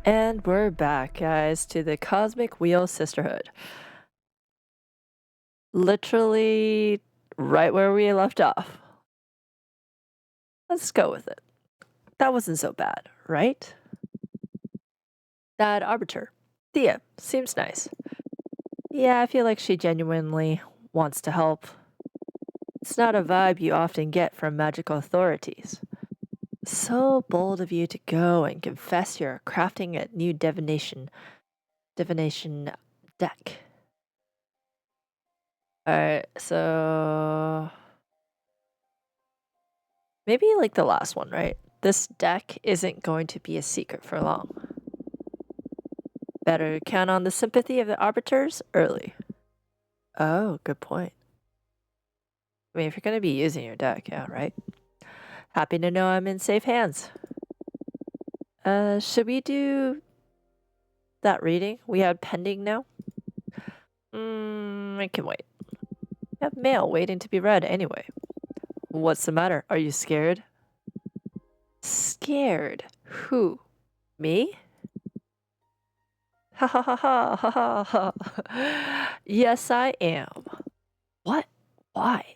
And we're back, guys, to the Cosmic Wheel Sisterhood. Literally right where we left off. Let's go with it. That wasn't so bad, right? That arbiter. Thea, seems nice. Yeah, I feel like she genuinely wants to help. It's not a vibe you often get from magical authorities. So bold of you to go and confess you're crafting a new divination deck. Alright, so maybe like the last one, right? This deck isn't going to be a secret for long. Better count on the sympathy of the arbiters early. Oh, good point. I mean, if you're going to be using your deck, yeah, right? Happy to know I'm in safe hands. Should we do that reading we had pending now? I can wait. I have mail waiting to be read anyway. What's the matter? Are you scared? Scared? Who? Me? Ha ha ha ha ha ha ha. Yes, I am. What? Why?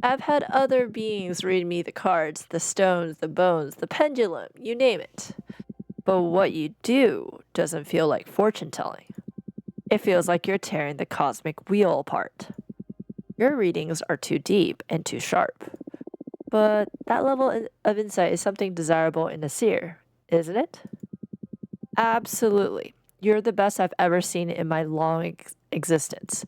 I've had other beings read me the cards, the stones, the bones, the pendulum, you name it. But what you do doesn't feel like fortune telling. It feels like you're tearing the cosmic wheel apart. Your readings are too deep and too sharp. But that level of insight is something desirable in a seer, isn't it? Absolutely. You're the best I've ever seen in my long existence.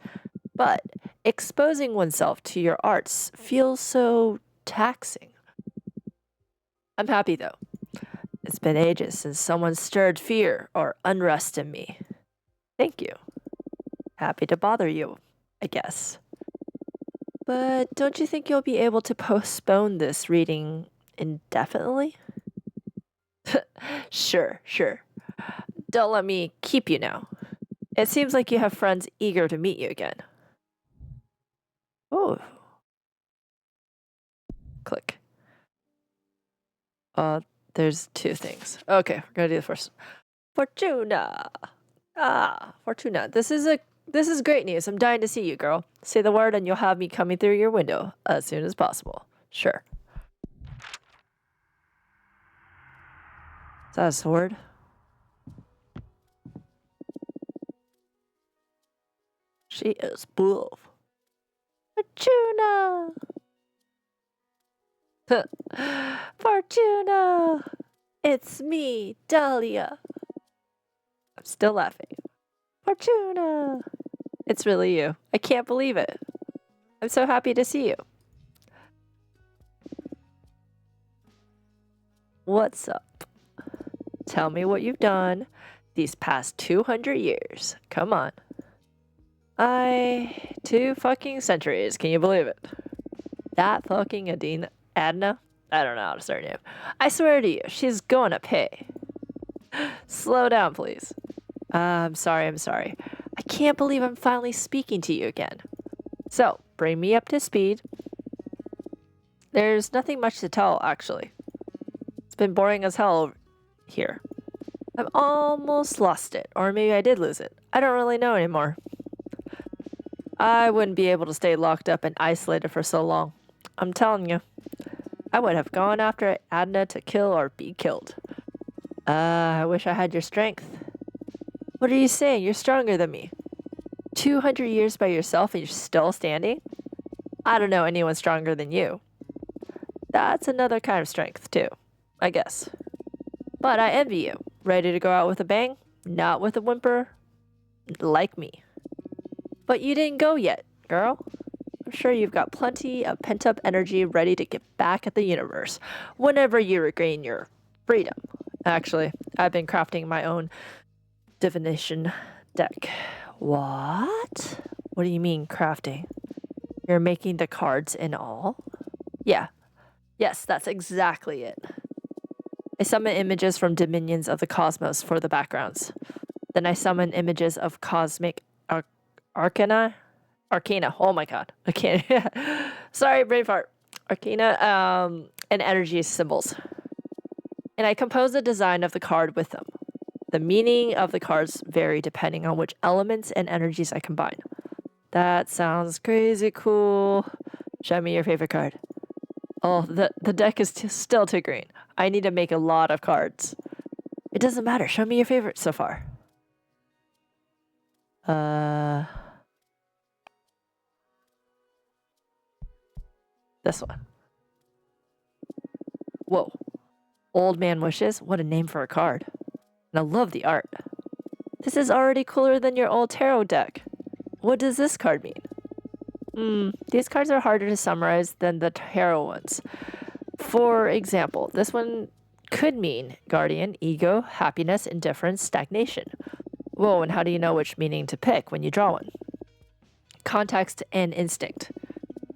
But exposing oneself to your arts feels so taxing. I'm happy though. It's been ages since someone stirred fear or unrest in me. Thank you. Happy to bother you, I guess. But don't you think you'll be able to postpone this reading indefinitely? Sure. Don't let me keep you now. It seems like you have friends eager to meet you again. Oh. Click. There's two things. Okay, we're gonna do the first. Fortuna. Fortuna. This is great news. I'm dying to see you, girl. Say the word and you'll have me coming through your window as soon as possible. Sure. Is that a sword? She is buff. Fortuna! Fortuna! It's me, Dahlia. I'm still laughing. Fortuna! It's really you. I can't believe it. I'm so happy to see you. What's up? Tell me what you've done these past 200 years. Come on. 2 fucking centuries. Can you believe it? That fucking Adna? I don't know how to say her name. I swear to you, she's going to pay. Slow down, please. I'm sorry. I can't believe I'm finally speaking to you again. So, bring me up to speed. There's nothing much to tell, actually. It's been boring as hell here. I've almost lost it, or maybe I did lose it. I don't really know anymore. I wouldn't be able to stay locked up and isolated for so long. I'm telling you. I would have gone after Adna to kill or be killed. I wish I had your strength. What are you saying? You're stronger than me. 200 years by yourself and you're still standing? I don't know anyone stronger than you. That's another kind of strength, too, I guess. But I envy you. Ready to go out with a bang? Not with a whimper? Like me. But you didn't go yet, girl. I'm sure you've got plenty of pent-up energy ready to get back at the universe whenever you regain your freedom. Actually, I've been crafting my own divination deck. What? What do you mean, crafting? You're making the cards and all? Yeah. Yes, that's exactly it. I summon images from dominions of the cosmos for the backgrounds. Then I summon images of cosmic arcana. Oh my god. Arcana. Sorry, brain fart. Arcana, and energy symbols. And I compose a design of the card with them. The meaning of the cards vary depending on which elements and energies I combine. That sounds crazy cool. Show me your favorite card. Oh, the deck is still too green. I need to make a lot of cards. It doesn't matter. Show me your favorite so far. This one. Whoa. Old Man Wishes? What a name for a card. And I love the art. This is already cooler than your old tarot deck. What does this card mean? These cards are harder to summarize than the tarot ones. For example, this one could mean guardian, ego, happiness, indifference, stagnation. Whoa, and how do you know which meaning to pick when you draw one? Context and instinct.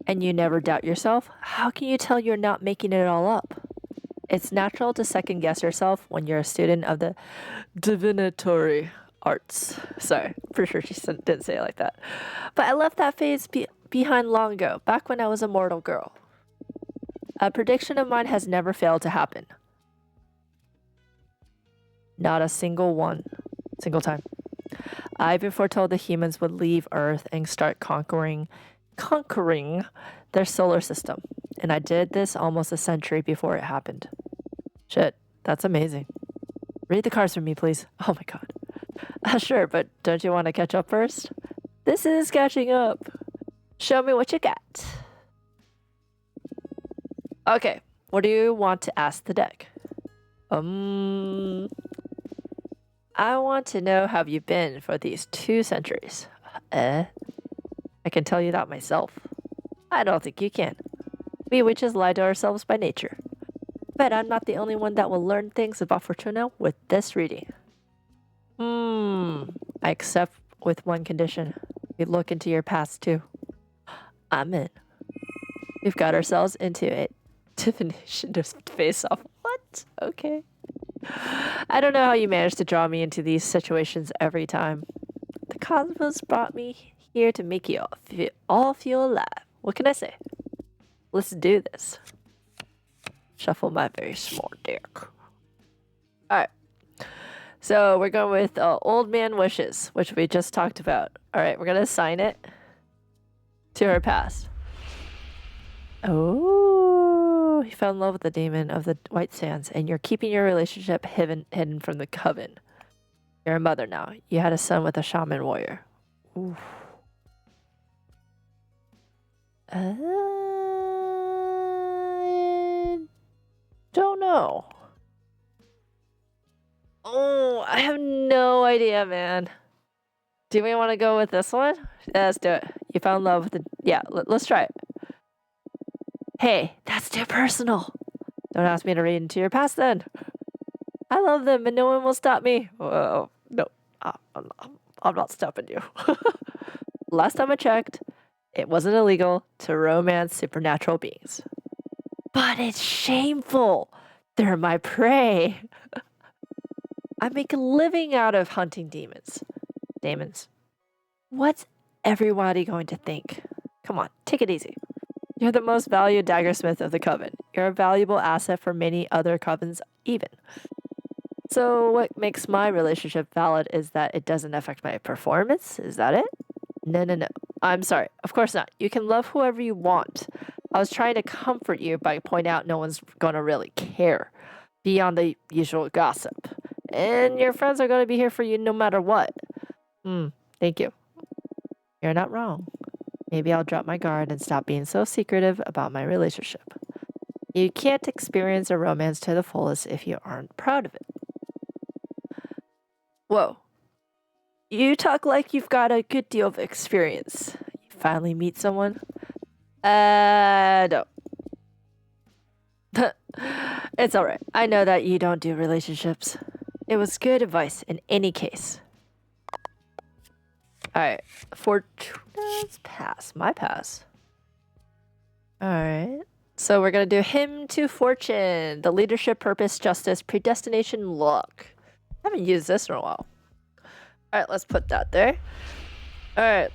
And you never doubt yourself? How can you tell you're not making it all up? It's natural to second guess yourself when you're a student of the divinatory arts. Sorry, pretty sure she didn't say it like that. But I left that phase behind long ago, back when I was a mortal girl. A prediction of mine has never failed to happen. Not a single time. I even foretold the humans would leave Earth and start conquering their solar system. And I did this almost a century before it happened. Shit, that's amazing. Read the cards for me, please. Oh my god. Sure, but don't you want to catch up first? This is catching up. Show me what you got. Okay, what do you want to ask the deck? I want to know how you've been for these 2 centuries. I can tell you that myself. I don't think you can. We witches lie to ourselves by nature. But I'm not the only one that will learn things about Fortuna with this reading. I accept with one condition. We look into your past too. I'm in. We've got ourselves into a definition to face off. What? Okay. I don't know how you manage to draw me into these situations every time. The cosmos brought me here to make you all feel alive. What can I say? Let's do this. Shuffle my very small deck. Alright. So we're going with Old Man Wishes, which we just talked about. Alright, we're going to assign it to her past. Oh, you fell in love with the demon of the White Sands, and you're keeping your relationship hidden from the coven. You're a mother now. You had a son with a shaman warrior. Oof. I don't know. Oh, I have no idea, man. Do we want to go with this one? Yeah, let's do it. You fell in love with the... Yeah, let's try it. Hey, that's too personal. Don't ask me to read into your past then. I love them and no one will stop me. Whoa, no, I'm not stopping you. Last time I checked, it wasn't illegal to romance supernatural beings. But it's shameful. They're my prey. I make a living out of hunting demons. What's everybody going to think? Come on, take it easy. You're the most valued daggersmith of the coven. You're a valuable asset for many other covens even. So what makes my relationship valid is that it doesn't affect my performance? Is that it? No. I'm sorry. Of course not. You can love whoever you want. I was trying to comfort you by pointing out no one's going to really care beyond the usual gossip. And your friends are going to be here for you no matter what. Thank you. You're not wrong. Maybe I'll drop my guard and stop being so secretive about my relationship. You can't experience a romance to the fullest if you aren't proud of it. Whoa. You talk like you've got a good deal of experience. You finally meet someone? No. It's alright. I know that you don't do relationships. It was good advice in any case. Alright. Fortuna's pass. My pass. Alright. So we're going to do Hymn to Fortune. The leadership, purpose, justice, predestination, luck. I haven't used this in a while. Alright, let's put that there. Alright.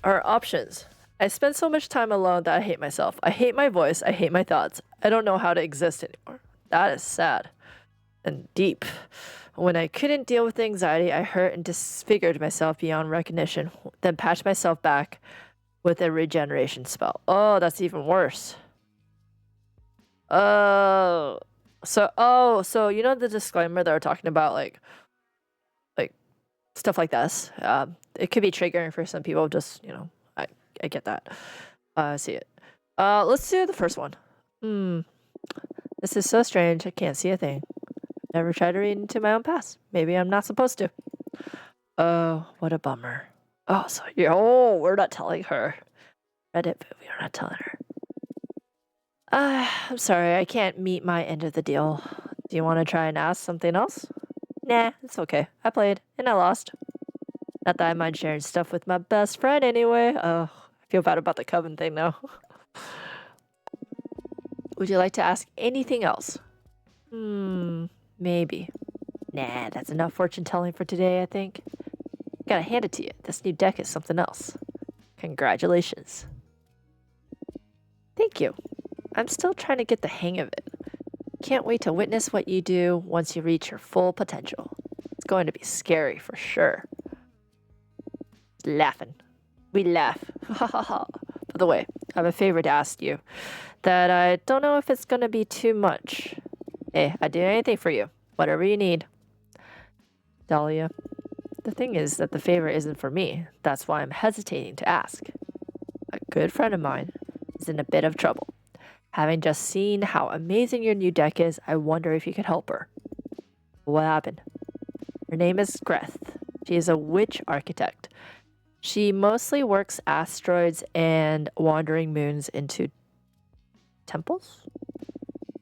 Our options. I spend so much time alone that I hate myself. I hate my voice. I hate my thoughts. I don't know how to exist anymore. That is sad. And deep. When I couldn't deal with the anxiety, I hurt and disfigured myself beyond recognition, then patched myself back with a regeneration spell. Oh, that's even worse. Oh. So you know the disclaimer that we're talking about, like stuff like this. It could be triggering for some people. Just I get that. I see it. Let's do the first one. This is so strange. I can't see a thing. Never tried to read into my own past. Maybe I'm not supposed to. Oh, what a bummer. Oh, so we're not telling her. Reddit, but we're not telling her. I'm sorry, I can't meet my end of the deal. Do you want to try and ask something else? Nah, it's okay. I played, and I lost. Not that I mind sharing stuff with my best friend anyway. Oh, I feel bad about the coven thing now. Would you like to ask anything else? Maybe. Nah, that's enough fortune telling for today, I think. Gotta hand it to you. This new deck is something else. Congratulations. Thank you. I'm still trying to get the hang of it. Can't wait to witness what you do once you reach your full potential. It's going to be scary for sure. Laughing. We laugh. Ha ha ha. By the way, I have a favor to ask you that I don't know if it's going to be too much. Hey, I'd do anything for you. Whatever you need. Dahlia. The thing is that the favor isn't for me. That's why I'm hesitating to ask. A good friend of mine is in a bit of trouble. Having just seen how amazing your new deck is, I wonder if you could help her. What happened? Her name is Greth. She is a witch architect. She mostly works asteroids and wandering moons into temples?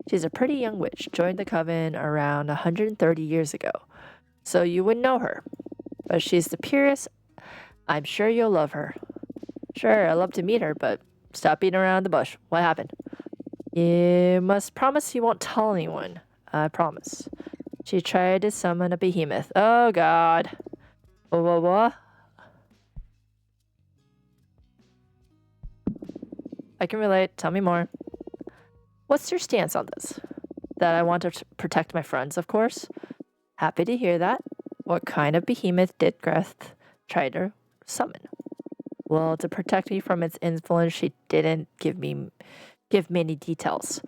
She's a pretty young witch, joined the coven around 130 years ago, so you wouldn't know her. But she's the purest. I'm sure you'll love her. Sure, I'd love to meet her, but stop beating around the bush. What happened? You must promise you won't tell anyone. I promise. She tried to summon a behemoth. Oh, God. What? I can relate. Tell me more. What's your stance on this? That I want to protect my friends, of course. Happy to hear that. What kind of behemoth did Greth try to summon? Well, to protect me from its influence, she didn't give many details.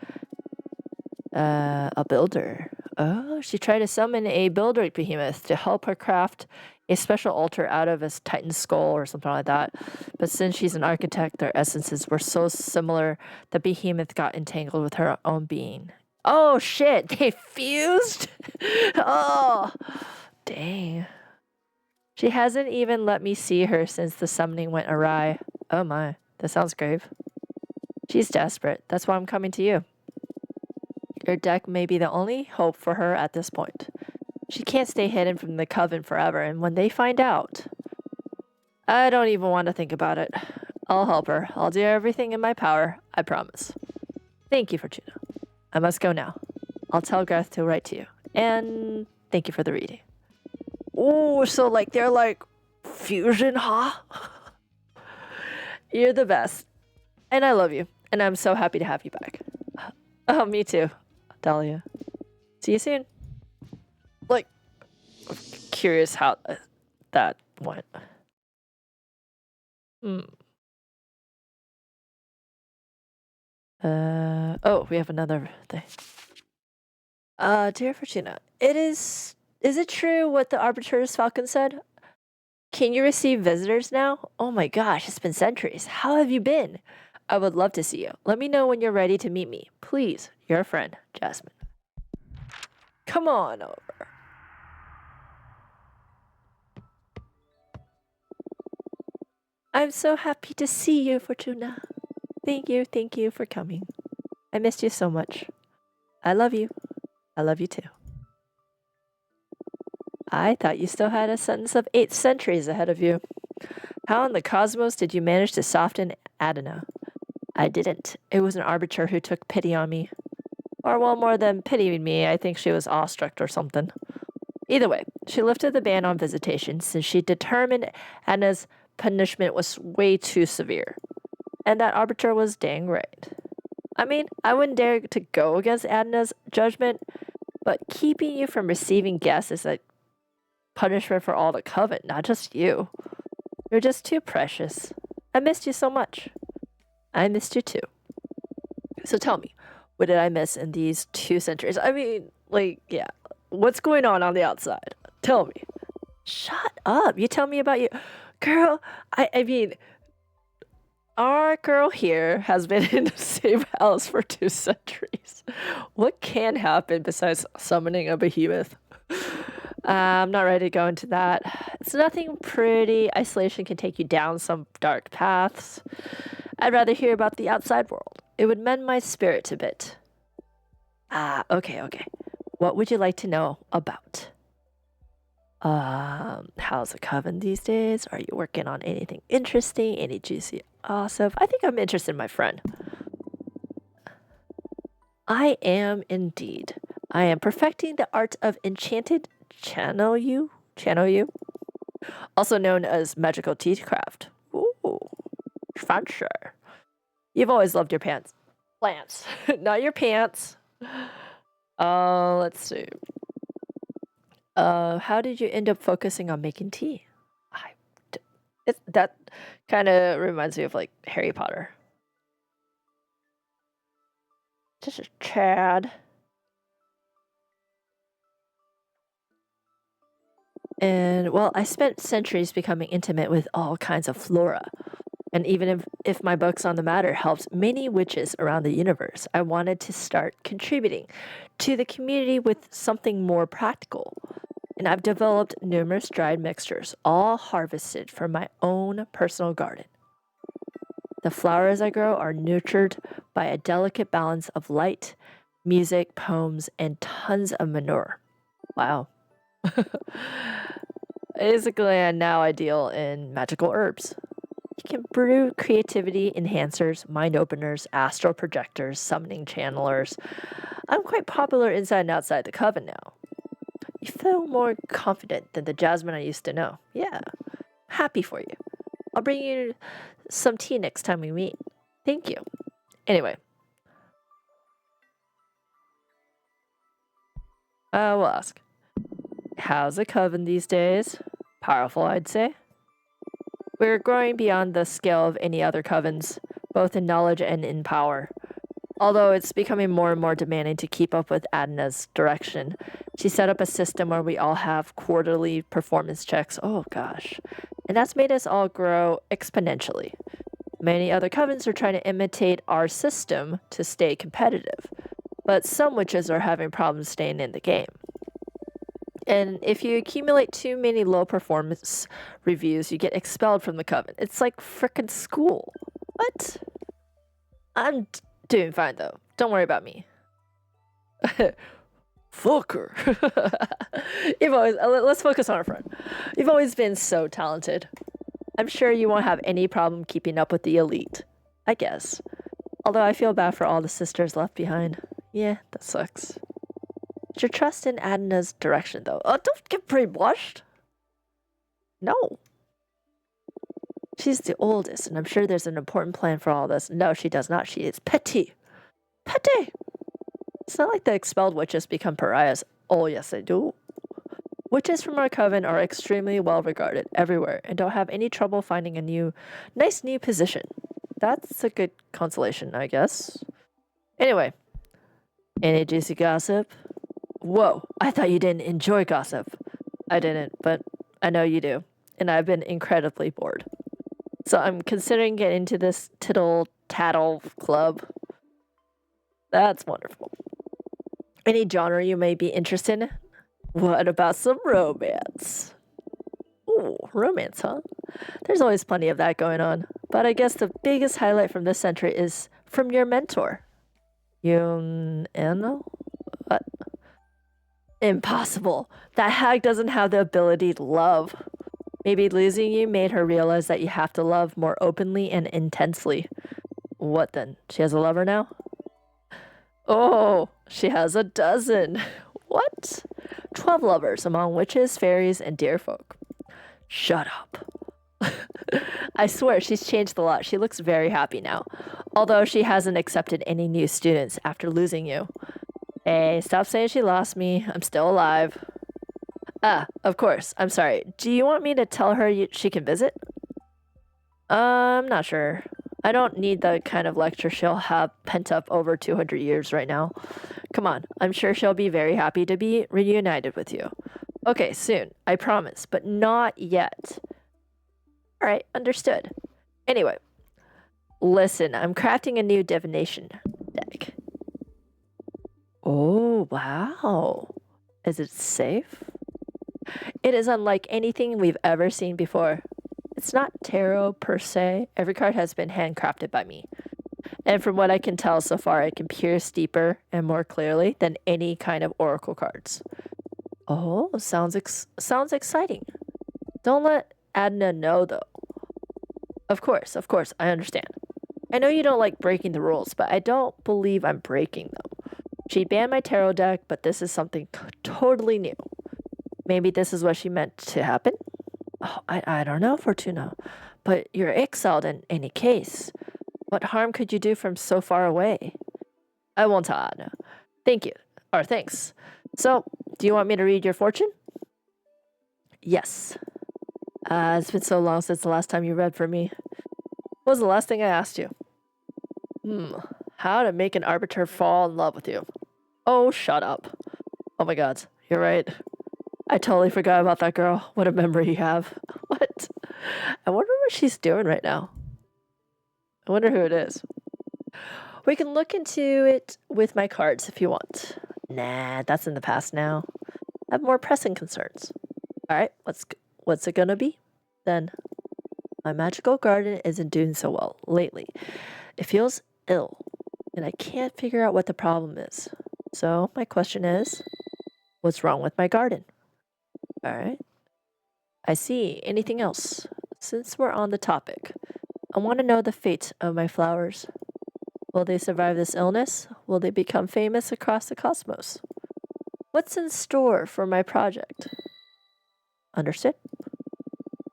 A builder. Oh, she tried to summon a builder behemoth to help her craft a special altar out of a titan's skull or something like that. But since she's an architect, their essences were so similar, the behemoth got entangled with her own being. Oh, shit! They fused? Oh, dang. She hasn't even let me see her since the summoning went awry. Oh my, that sounds grave. She's desperate. That's why I'm coming to you. Your deck may be the only hope for her at this point. She can't stay hidden from the coven forever, and when they find out... I don't even want to think about it. I'll help her. I'll do everything in my power. I promise. Thank you, Fortuna. I must go now. I'll tell Garth to write to you. And thank you for the reading. Oh, so they're fusion, huh? You're the best. And I love you. And I'm so happy to have you back. Oh, me too, Dahlia. See you soon. I'm curious how that went. Oh, we have another thing. Dear Fortuna, is it true what the Arbitrator's Falcon said? Can you receive visitors now? Oh my gosh, it's been centuries. How have you been? I would love to see you. Let me know when you're ready to meet me. Please, your friend, Jasmine. Come on over. I'm so happy to see you, Fortuna. Thank you for coming. I missed you so much. I love you. I love you too. I thought you still had a sentence of 8 centuries ahead of you. How in the cosmos did you manage to soften Adana? I didn't. It was an arbiter who took pity on me. Or, well, more than pitying me, I think she was awestruck or something. Either way, she lifted the ban on visitation since she determined Adana's punishment was way too severe. And that arbiter was dang right. I mean, I wouldn't dare to go against Adana's judgment, But keeping you from receiving guests is a punishment for all the coven, not just you. You're just too precious. I missed you so much. I missed you too. So tell me, what did I miss in these 2 centuries? I mean, like, yeah. What's going on the outside? Tell me. Shut up. You tell me about you. Girl, I mean, our girl here has been in the same house for 2 centuries. What can happen besides summoning a behemoth? I'm not ready to go into that. It's nothing pretty. Isolation can take you down some dark paths. I'd rather hear about the outside world. It would mend my spirit a bit. Okay. What would you like to know about? How's the coven these days? Are you working on anything interesting? Any juicy gossip? I think I'm interested in my friend. I am indeed. I am perfecting the art of enchanted channel you, also known as magical teacraft. Ooh, fancy. You've always loved your plants, not your pants. Let's see. How did you end up focusing on making tea? That kind of reminds me of like Harry Potter. Just a Chad. And well, I spent centuries becoming intimate with all kinds of flora. And even if my books on the matter helped many witches around the universe, I wanted to start contributing to the community with something more practical. And I've developed numerous dried mixtures, all harvested from my own personal garden. The flowers I grow are nurtured by a delicate balance of light, music, poems, and tons of manure. Wow. Basically, I'm now ideal in magical herbs. You can brew creativity enhancers, mind openers, astral projectors, summoning channelers. I'm quite popular inside and outside the coven now. You feel more confident than the Jasmine I used to know. Yeah, happy for you. I'll bring you some tea next time we meet. Thank you. Anyway. We'll ask. How's the coven these days? Powerful, I'd say. We're growing beyond the scale of any other covens, both in knowledge and in power. Although it's becoming more and more demanding to keep up with Adna's direction, she set up a system where we all have quarterly performance checks. Oh gosh. And that's made us all grow exponentially. Many other covens are trying to imitate our system to stay competitive, but some witches are having problems staying in the game. And if you accumulate too many low performance reviews, you get expelled from the coven. It's like frickin' school. What? I'm doing fine though. Don't worry about me. Fucker. Let's focus on our friend. You've always been so talented. I'm sure you won't have any problem keeping up with the elite. I guess. Although I feel bad for all the sisters left behind. Yeah, that sucks. Your trust in Adna's direction, though. Oh, don't get brainwashed. No. She's the oldest, and I'm sure there's an important plan for all this. No, she does not. She is petty. Petty! It's not like the expelled witches become pariahs. Oh, yes, they do. Witches from our coven are extremely well regarded everywhere and don't have any trouble finding a nice new position. That's a good consolation, I guess. Anyway, any juicy gossip? Whoa, I thought you didn't enjoy gossip. I didn't, but I know you do, and I've been incredibly bored. So I'm considering getting into this tittle-tattle club. That's wonderful. Any genre you may be interested in? What about some romance? Ooh, romance, huh? There's always plenty of that going on, but I guess the biggest highlight from this century is from your mentor. Yuneno? What? Impossible. That hag doesn't have the ability to love. Maybe losing you made her realize that you have to love more openly and intensely. What then? She has a lover now? Oh, she has a dozen. What? 12 lovers among witches, fairies, and deer folk. Shut up. I swear she's changed a lot. She looks very happy now. Although she hasn't accepted any new students after losing you. Hey, stop saying she lost me. I'm still alive. Ah, of course. I'm sorry. Do you want me to tell her she can visit? I'm not sure. I don't need the kind of lecture she'll have pent up over 200 years right now. Come on, I'm sure she'll be very happy to be reunited with you. Okay, soon, I promise, but not yet. Alright, understood. Anyway, listen, I'm crafting a new divination deck. Oh, wow. Is it safe? It is unlike anything we've ever seen before. It's not tarot per se. Every card has been handcrafted by me. And from what I can tell so far, it can pierce deeper and more clearly than any kind of oracle cards. Oh, sounds exciting. Don't let Adna know, though. Of course, I understand. I know you don't like breaking the rules, but I don't believe I'm breaking them. She banned my tarot deck, but this is something totally new. Maybe this is what she meant to happen? Oh, I don't know, Fortuna. But you're exiled in any case. What harm could you do from so far away? I won't tell Adna. Thank you. Or thanks. So, do you want me to read your fortune? Yes. It's been so long since the last time you read for me. What was the last thing I asked you? How to make an arbiter fall in love with you. Oh, shut up. Oh my god, you're right. I totally forgot about that girl. What a memory you have. What? I wonder what she's doing right now. I wonder who it is. We can look into it with my cards if you want. Nah, that's in the past now. I have more pressing concerns. Alright, what's it gonna be? Then, my magical garden isn't doing so well lately. It feels ill, and I can't figure out what the problem is. So, my question is, what's wrong with my garden? Alright. I see. Anything else? Since we're on the topic, I want to know the fate of my flowers. Will they survive this illness? Will they become famous across the cosmos? What's in store for my project? Understood?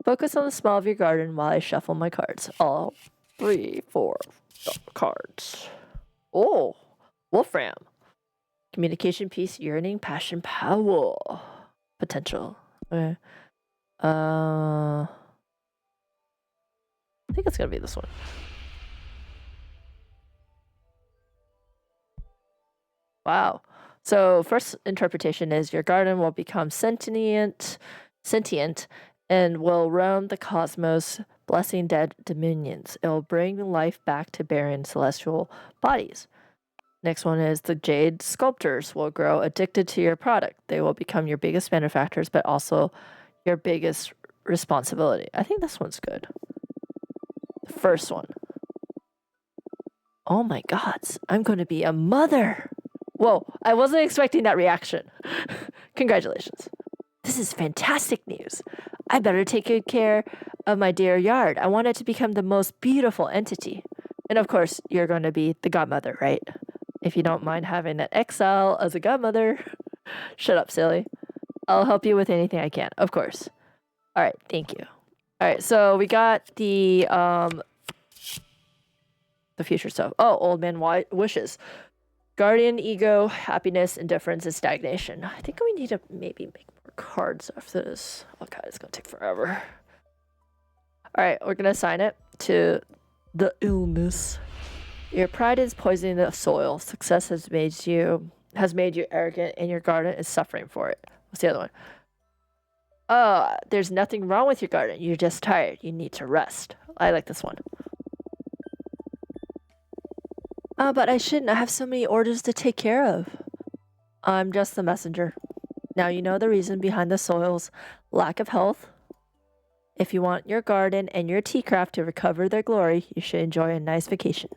Focus on the small of your garden while I shuffle my cards. All 3, 4 cards. Oh, Wolfram. Communication, peace, yearning, passion, power. Potential. Okay. I think it's gonna be this one. Wow. So first interpretation is your garden will become sentient, and will roam the cosmos, blessing dead dominions. It will bring life back to barren celestial bodies. Next one is the jade sculptors will grow addicted to your product. They will become your biggest benefactors, but also your biggest responsibility. I think this one's good. The first one. Oh my god, I'm going to be a mother. Whoa, I wasn't expecting that reaction. Congratulations. This is fantastic news. I better take good care of my dear yard. I want it to become the most beautiful entity. And of course, you're going to be the godmother, right? If you don't mind having an exile as a godmother. Shut up, silly. I'll help you with anything I can, of course. All right, thank you. All right, so we got the future stuff. Oh, old man wishes. Guardian, ego, happiness, indifference, and stagnation. I think we need to maybe make more cards after this. Oh god, it's gonna take forever. Alright, we're gonna assign it to the illness. Your pride is poisoning the soil. Success has made you arrogant, and your garden is suffering for it. What's the other one? There's nothing wrong with your garden. You're just tired. You need to rest. I like this one. But I shouldn't. I have so many orders to take care of. I'm just the messenger. Now you know the reason behind the soil's lack of health. If you want your garden and your tea craft to recover their glory, you should enjoy a nice vacation.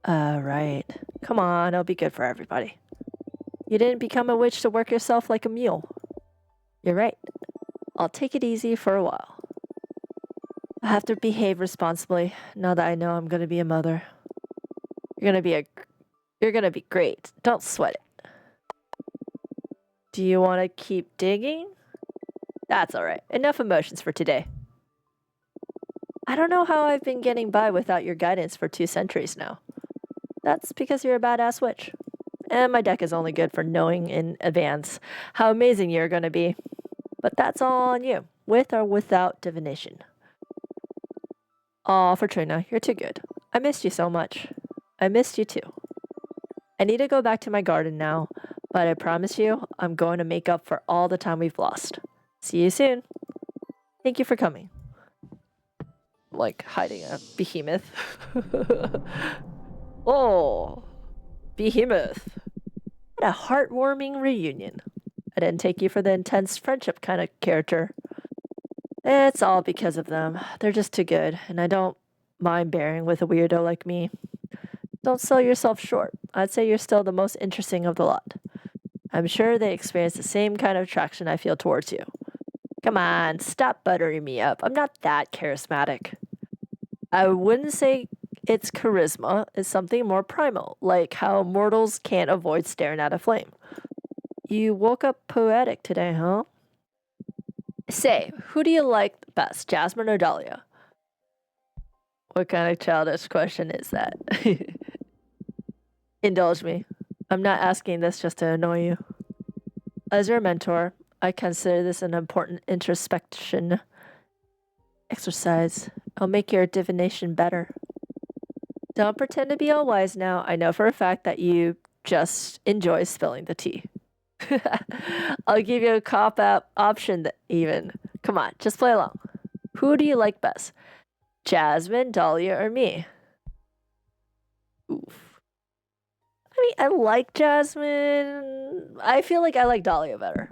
Right. Come on, it'll be good for everybody. You didn't become a witch to work yourself like a mule. You're right. I'll take it easy for a while. I have to behave responsibly now that I know I'm gonna be a mother. You're gonna be great. Don't sweat it. Do you want to keep digging? That's all right. Enough emotions for today. I don't know how I've been getting by without your guidance for 2 centuries now. That's because you're a badass witch. and my deck is only good for knowing in advance how amazing you're going to be. But that's all on you, with or without divination. Aw, Fortuna, you're too good. I missed you so much. I missed you too. I need to go back to my garden now, but I promise you, I'm going to make up for all the time we've lost. See you soon. Thank you for coming. Like hiding a behemoth. Oh, behemoth. What a heartwarming reunion. I didn't take you for the intense friendship kind of character. It's all because of them. They're just too good, and I don't mind bearing with a weirdo like me. Don't sell yourself short. I'd say you're still the most interesting of the lot. I'm sure they experience the same kind of attraction I feel towards you. Come on, stop buttering me up. I'm not that charismatic. I wouldn't say it's charisma. It's something more primal, like how mortals can't avoid staring at a flame. You woke up poetic today, huh? Say, who do you like best, Jasmine or Dahlia? What kind of childish question is that? Indulge me. I'm not asking this just to annoy you. As your mentor, I consider this an important introspection exercise. I'll make your divination better. Don't pretend to be all wise now. I know for a fact that you just enjoy spilling the tea. I'll give you a cop-out option even. Come on, just play along. Who do you like best? Jasmine, Dahlia, or me? Oof. I mean, I like Jasmine. I feel like I like Dahlia better.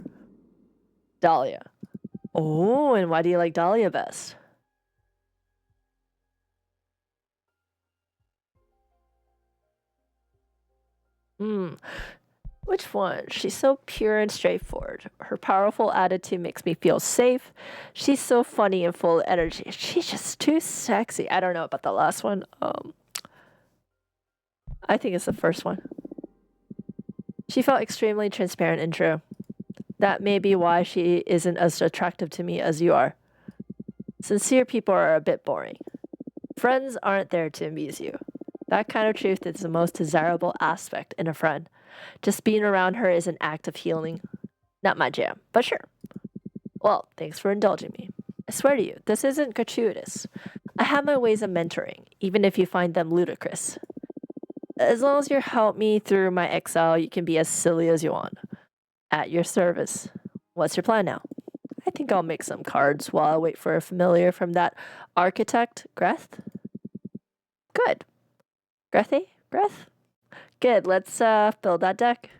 Dahlia. Oh, and why do you like Dahlia best? Which one? She's so pure and straightforward. Her powerful attitude makes me feel safe. She's so funny and full of energy. She's just too sexy. I don't know about the last one. I think it's the first one. She felt extremely transparent and true. That may be why she isn't as attractive to me as you are. Sincere people are a bit boring. Friends aren't there to amuse you. That kind of truth is the most desirable aspect in a friend. Just being around her is an act of healing. Not my jam, but sure. Well, thanks for indulging me. I swear to you, this isn't gratuitous. I have my ways of mentoring, even if you find them ludicrous. As long as you help me through my exile, you can be as silly as you want. At your service. What's your plan now? I think I'll make some cards while I wait for a familiar from that architect, Greth. Good. Grethy? Greth? Good, let's build that deck.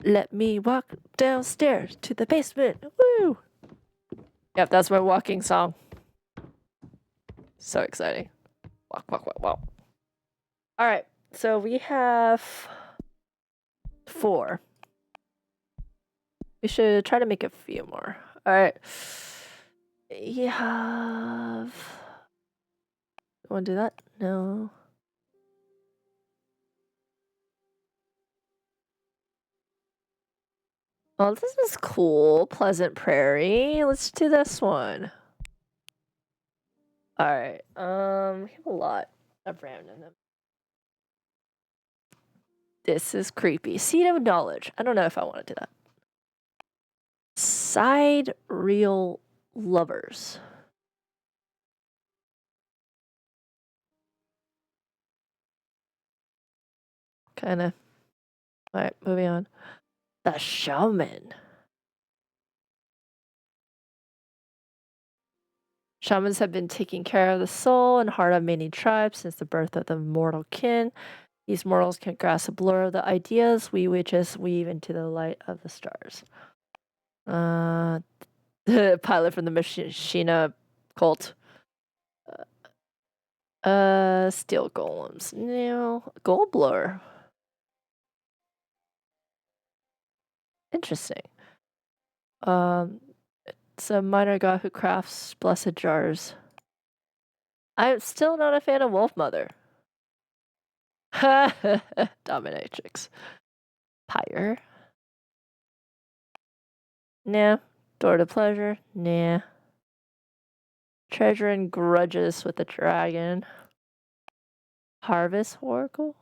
Let me walk downstairs to the basement. Woo! Yep, that's my walking song. So exciting. Walk, walk, walk, walk. All right, so we have 4. We should try to make a few more. All right. You have... Want to do that? No. Oh, this is cool. Pleasant Prairie. Let's do this one. All right. We have a lot of random. This is creepy. Seed of Knowledge. I don't know if I want to do that. Side Real Lovers. Kind of. All right, moving on. The Shaman. Shamans have been taking care of the soul and heart of many tribes since the birth of the mortal kin. These mortals can grasp a blur of the ideas we witches weave into the light of the stars. The pilot from the Machina cult. Steel golems. No, gold blur. Interesting. It's a minor god who crafts blessed jars. I'm still not a fan of Wolf Mother. Dominatrix. Pyre. Nah. Door to Pleasure. Nah. Treasure and Grudges with the Dragon. Harvest Oracle.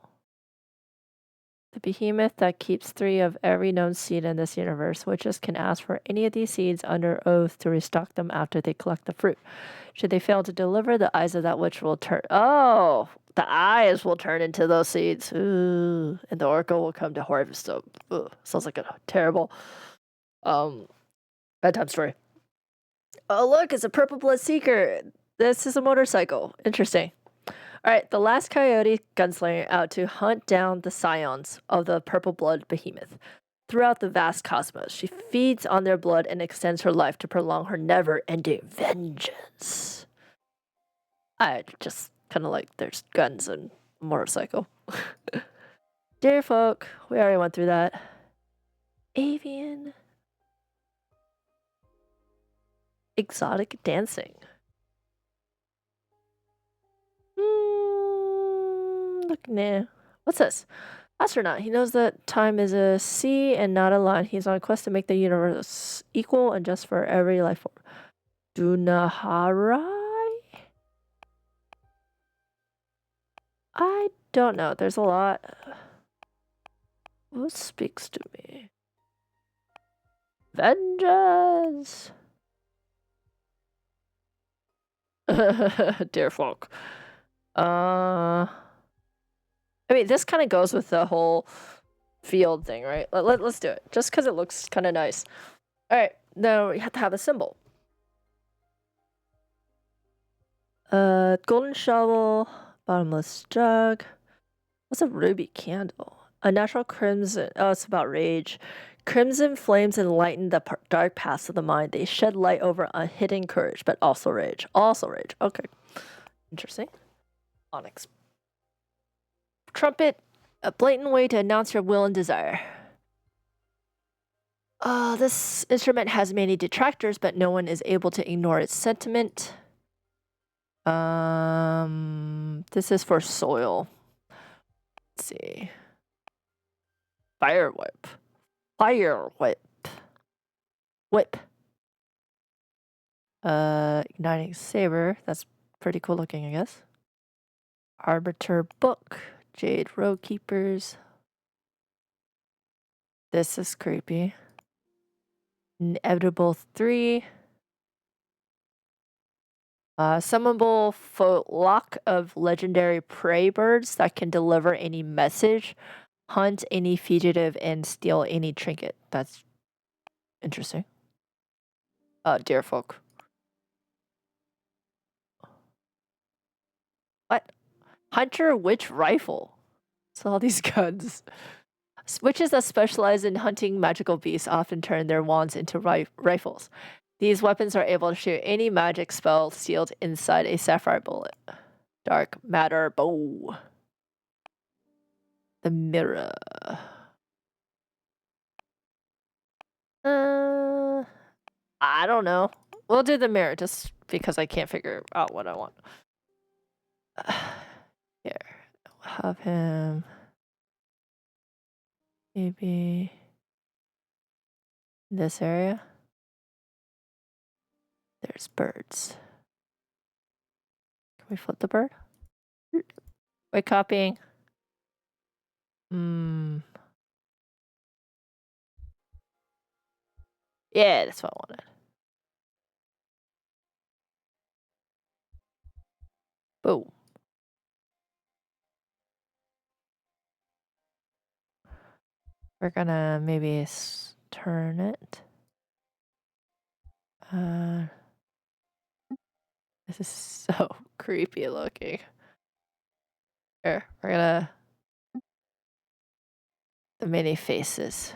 The behemoth that keeps 3 of every known seed in this universe. Witches can ask for any of these seeds under oath to restock them after they collect the fruit. Should they fail to deliver, the eyes of that witch will turn. Oh, the eyes will turn into those seeds. Ooh, and the oracle will come to harvest them. Ugh, sounds like a terrible bedtime story. Oh, look, it's a purple blood seeker. This is a motorcycle. Interesting. All right, the last coyote gunslinger out to hunt down the scions of the purple blood behemoth. Throughout the vast cosmos, she feeds on their blood and extends her life to prolong her never-ending vengeance. I just kind of like there's guns and motorcycle. Dear folk, we already went through that. Avian. Exotic dancing. Look, nah. What's this? Astronaut. He knows that time is a sea and not a line. He's on a quest to make the universe equal and just for every life form. Dunaharai? I don't know. There's a lot. What speaks to me? Vengeance! Dear folk. I mean, this kind of goes with the whole field thing, right? Let's do it. Just because it looks kind of nice. All right. Now we have to have a symbol. Golden shovel, bottomless jug. What's a ruby candle? A natural crimson. Oh, it's about rage. Crimson flames enlighten the dark paths of the mind. They shed light over a hidden courage, but also rage. Also rage. Okay. Interesting. Onyx. Trumpet, a blatant way to announce your will and desire. This instrument has many detractors, but no one is able to ignore its sentiment. This is for soil. Let's see. Fire whip. Fire whip. Whip. Igniting saber. That's pretty cool looking, I guess. Arbiter book. Jade road keepers. This is creepy. Inevitable 3. Summonable flock of legendary prey birds that can deliver any message, hunt any fugitive, and steal any trinket. That's interesting. Dear folk. What? Hunter witch rifle. So all these guns. Witches that specialize in hunting magical beasts often turn their wands into rifles. These weapons are able to shoot any magic spell sealed inside a sapphire bullet. Dark matter bow. The mirror. I don't know. We'll do the mirror just because I can't figure out what I want. Here. We'll have him. Maybe in this area. There's birds. Can we flip the bird? Wait, copying. Yeah, that's what I wanted. Boom. We're gonna maybe turn it. This is so creepy looking. Here, we're gonna the many faces.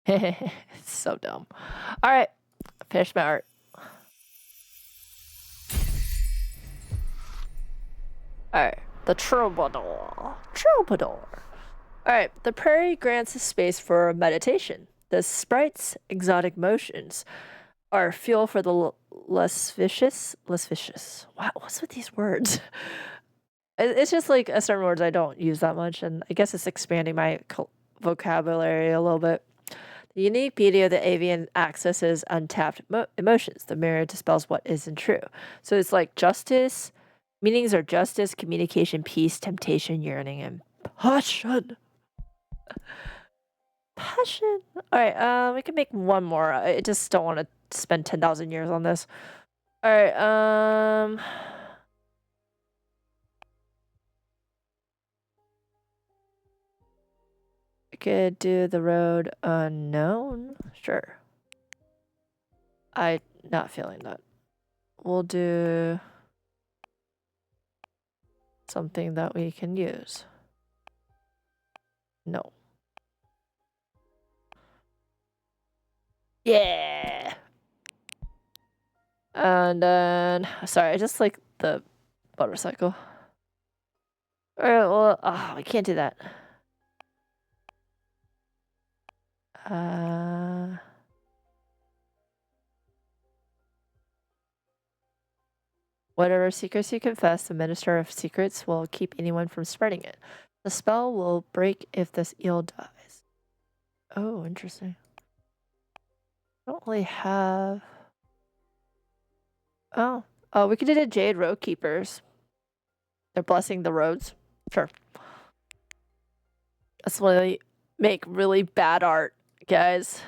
It's so dumb. All right, finish my art. All right, the troubadour. Troubadour. All right, the prairie grants a space for meditation. The sprite's exotic motions are fuel for the less vicious. Wow, what's with these words? It's just like certain words I don't use that much, and I guess it's expanding my vocabulary a little bit. The unique beauty of the avian axis is untapped emotions. The mirror dispels what isn't true. So it's like justice. Meanings are justice, communication, peace, temptation, yearning, and passion. Passion. All right. We can make one more. I just don't want to spend 10,000 years on this. All right. I could do the road unknown. Sure. I'm not feeling that. We'll do something that we can use. No. Yeah. And then, sorry, I just like the motorcycle. All right, well, we can't do that. Whatever secrets you confess, the Minister of Secrets will keep anyone from spreading it. The spell will break if this eel dies. Oh, interesting. Don't really have... Oh, we could do the Jade Road Keepers. They're blessing the roads. Sure. That's why they make really bad art, guys.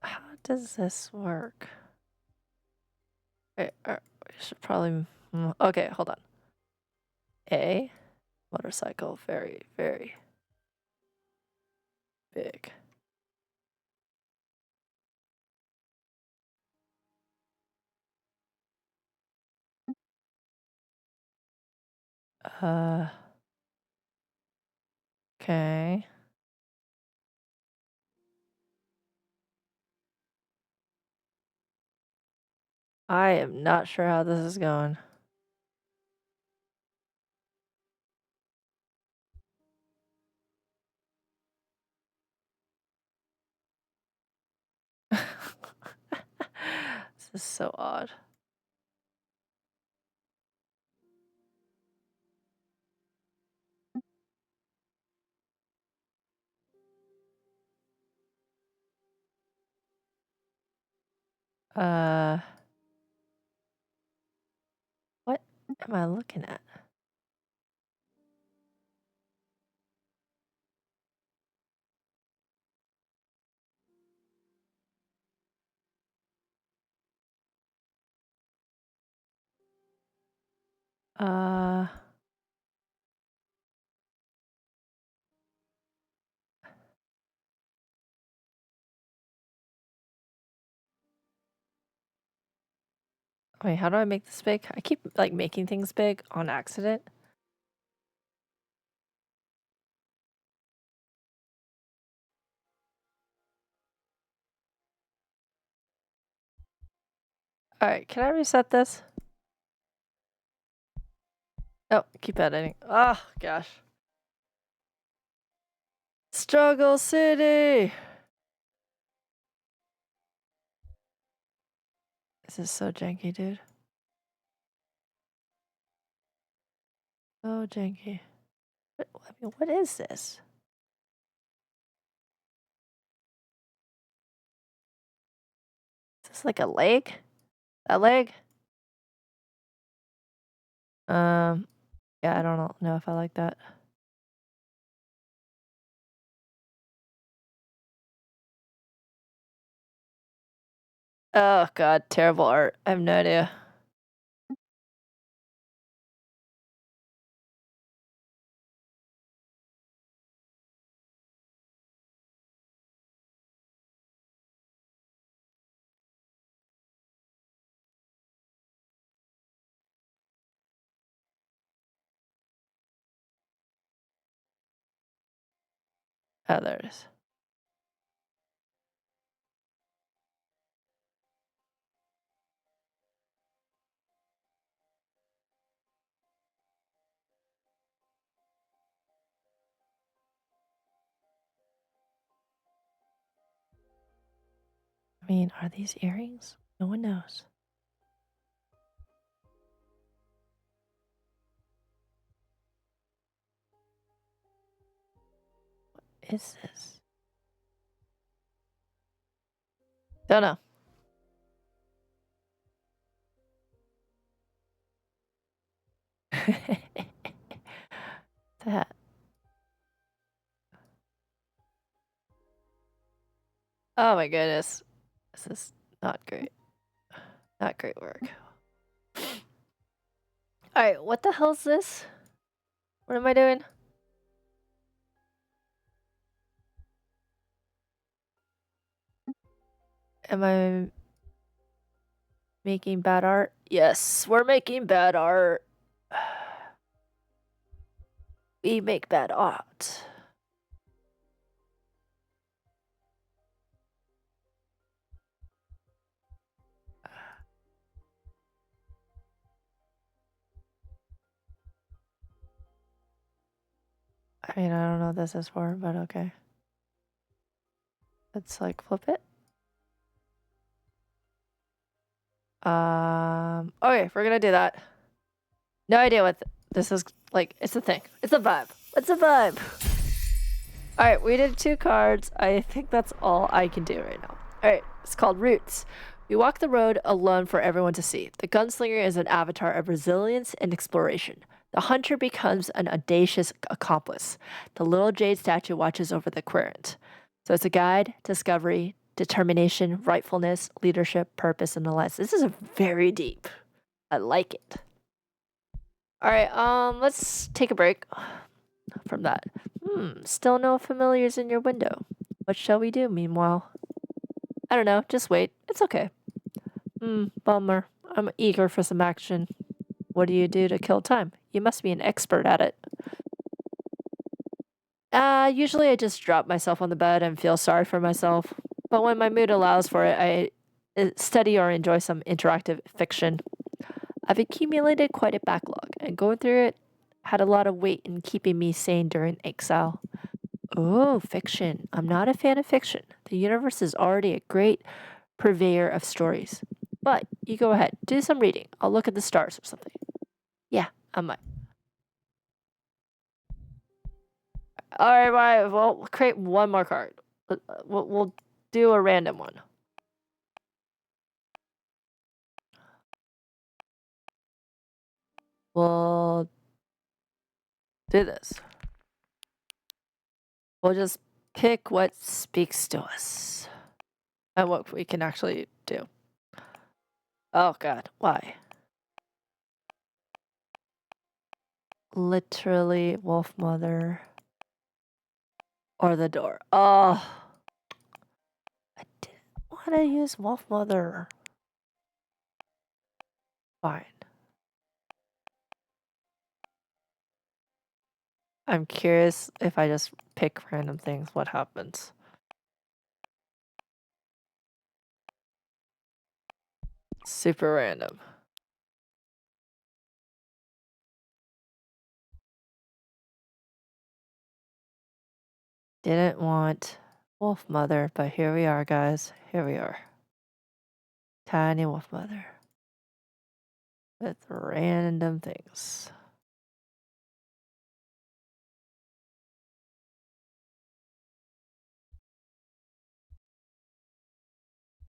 How does this work? Wait, we should probably... Okay, hold on. A motorcycle, very, very big. Okay. I am not sure how this is going. This is so odd. What am I looking at? Wait, how do I make this big? I keep like making things big on accident. All right, can I reset this? Oh, keep editing. Oh, gosh. Struggle City! This is so janky, dude. So janky. What is this? Is this like a leg? A leg? Yeah, I don't know if I like that. Oh god, terrible art. I have no idea. Oh, there it is. I mean, are these earrings? No one knows. is this? Don't know. That. Oh my goodness. This is not great. Not great work. Alright, what the hell is this? What am I doing? Am I making bad art? Yes, we're making bad art. We make bad art. I mean, I don't know what this is for, but okay. Let's like flip it. Okay, we're gonna do that. No idea what this is like. It's a thing. It's a vibe. It's a vibe. All right, we did 2 cards. I think that's all I can do right now. All right, it's called Roots. We walk the road alone for everyone to see. The gunslinger is an avatar of resilience and exploration. The hunter becomes an audacious accomplice. The little jade statue watches over the querent. So it's a guide, discovery, determination, rightfulness, leadership, purpose, and the less. This is very deep. I like it. All right, let's take a break from that. Still no familiars in your window. What shall we do meanwhile? I don't know, just wait. It's okay. Bummer. I'm eager for some action. What do you do to kill time? You must be an expert at it. Usually I just drop myself on the bed and feel sorry for myself. But when my mood allows for it, I study or enjoy some interactive fiction. I've accumulated quite a backlog, and going through it had a lot of weight in keeping me sane during exile. Oh, fiction. I'm not a fan of fiction. The universe is already a great purveyor of stories. But you go ahead, do some reading. I'll look at the stars or something. Yeah, I might. All right, we'll create one more card. We'll do a random one. We'll do this. We'll just pick what speaks to us and what we can actually do. Oh god, why? Literally Wolf Mother or the door. Oh, I didn't want to use Wolf Mother. Fine. I'm curious if I just pick random things, what happens? Super random. Didn't want Wolf Mother, but here we are, guys. Here we are. Tiny Wolf Mother. With random things.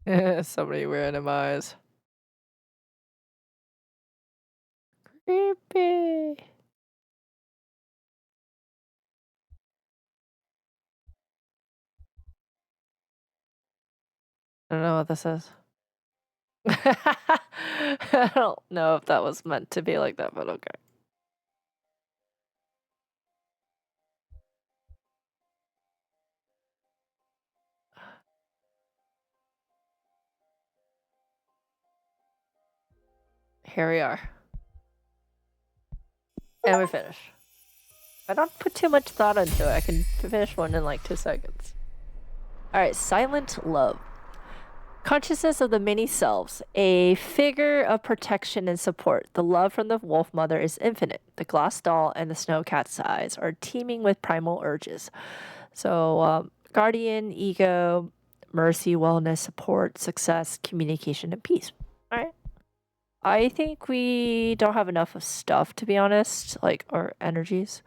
So many random eyes. Creepy. I don't know what this is. I don't know if that was meant to be like that, but okay. Here we are. And we finish. If I don't put too much thought into it, I can finish one in like 2 seconds. Alright, Silent Love. Consciousness of the many selves, a figure of protection and support. The love from the wolf mother is infinite. The glass doll and the snow cat's eyes are teeming with primal urges. So, guardian, ego, mercy, wellness, support, success, communication, and peace. All right. I think we don't have enough of stuff, to be honest, like our energies.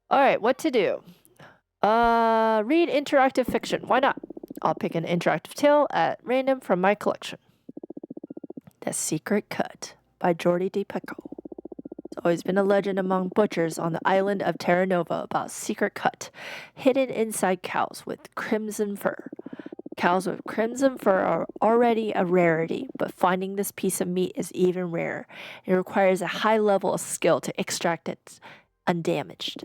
All right, what to do? Read interactive fiction. Why not? I'll pick an interactive tale at random from my collection. The Secret Cut by Jordi Di Pico. There's always been a legend among butchers on the island of Terra Nova about secret cut hidden inside cows with crimson fur. Cows with crimson fur are already a rarity, but finding this piece of meat is even rarer. It requires a high level of skill to extract it undamaged.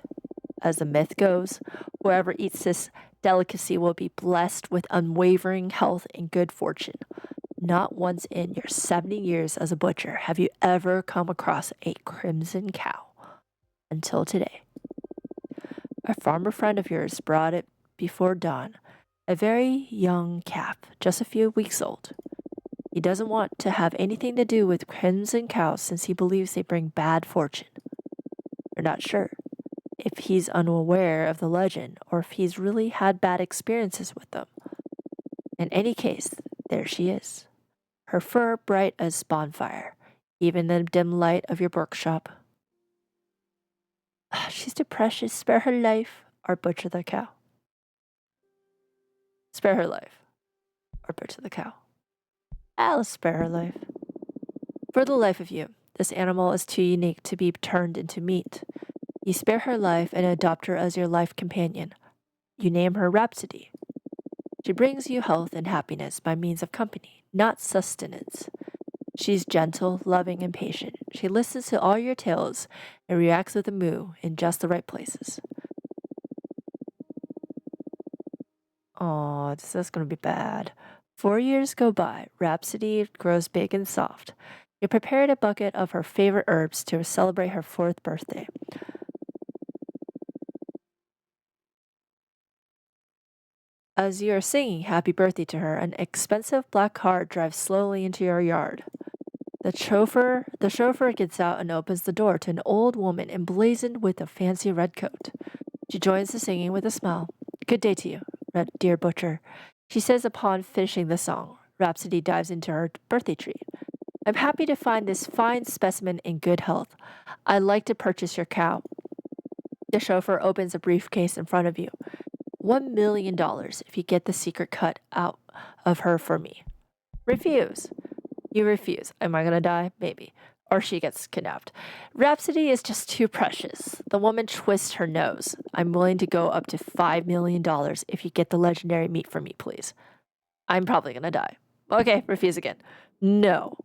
As the myth goes, whoever eats this delicacy will be blessed with unwavering health and good fortune. Not once in your 70 years as a butcher have you ever come across a crimson cow. Until today. A farmer friend of yours brought it before dawn, a very young calf, just a few weeks old. He doesn't want to have anything to do with crimson cows since he believes they bring bad fortune. You're not sure if he's unaware of the legend or if he's really had bad experiences with them. In any case, there she is. Her fur bright as bonfire, even in the dim light of your workshop. She's too precious. Spare her life, or butcher the cow. Spare her life, or butcher the cow. I'll spare her life. For the life of you, this animal is too unique to be turned into meat. You spare her life and adopt her as your life companion. You name her Rhapsody. She brings you health and happiness by means of company, not sustenance. She's gentle, loving, and patient. She listens to all your tales and reacts with a moo in just the right places. Oh, this is going to be bad. 4 years go by. Rhapsody grows big and soft. You prepared a bucket of her favorite herbs to celebrate her 4th birthday. As you are singing happy birthday to her, an expensive black car drives slowly into your yard. The chauffeur gets out and opens the door to an old woman emblazoned with a fancy red coat. She joins the singing with a smile. Good day to you, dear butcher, she says upon finishing the song. Rhapsody dives into her birthday treat. I'm happy to find this fine specimen in good health. I'd like to purchase your cow. The chauffeur opens a briefcase in front of you. $1 million if you get the secret cut out of her for me. Refuse. You refuse. Am I gonna die? Maybe. Or she gets kidnapped. Rhapsody is just too precious. The woman twists her nose. I'm willing to go up to $5 million if you get the legendary meat for me, please. I'm probably gonna die. Okay, refuse again. No.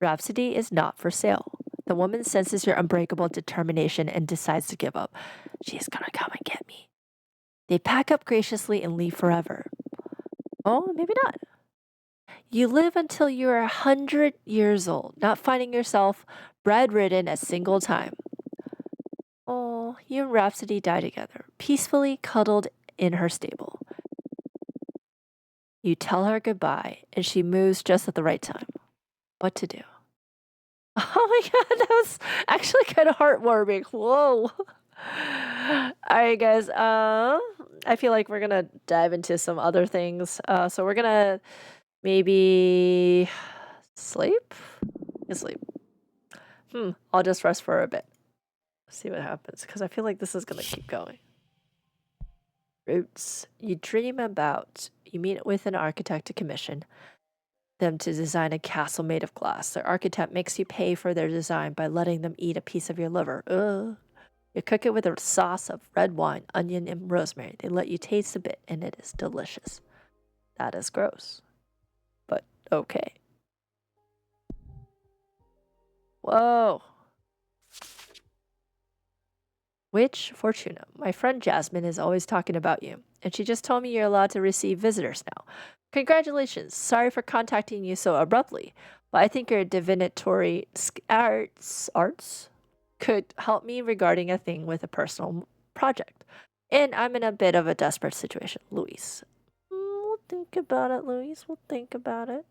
Rhapsody is not for sale. The woman senses your unbreakable determination and decides to give up. She's gonna come and get me. They pack up graciously and leave forever. Oh, maybe not. You live until you're 100 years old, not finding yourself bedridden a single time. Oh, you and Rhapsody die together, peacefully cuddled in her stable. You tell her goodbye, and she moves just at the right time. What to do? Oh my god, that was actually kind of heartwarming. Whoa. Alright, guys. I feel like we're gonna dive into some other things. So we're gonna maybe sleep? Sleep. I'll just rest for a bit. See what happens, because I feel like this is gonna keep going. Roots. You dream about. You meet with an architect to commission them to design a castle made of glass. Their architect makes you pay for their design by letting them eat a piece of your liver. Ugh. You cook it with a sauce of red wine, onion, and rosemary. They let you taste a bit, and it is delicious. That is gross. But okay. Whoa. Witch Fortuna. My friend Jasmine is always talking about you, and she just told me you're allowed to receive visitors now. Congratulations. Sorry for contacting you so abruptly, but I think your divinatory arts could help me regarding a thing with a personal project. And I'm in a bit of a desperate situation. Luis. We'll think about it, Luis. We'll think about it.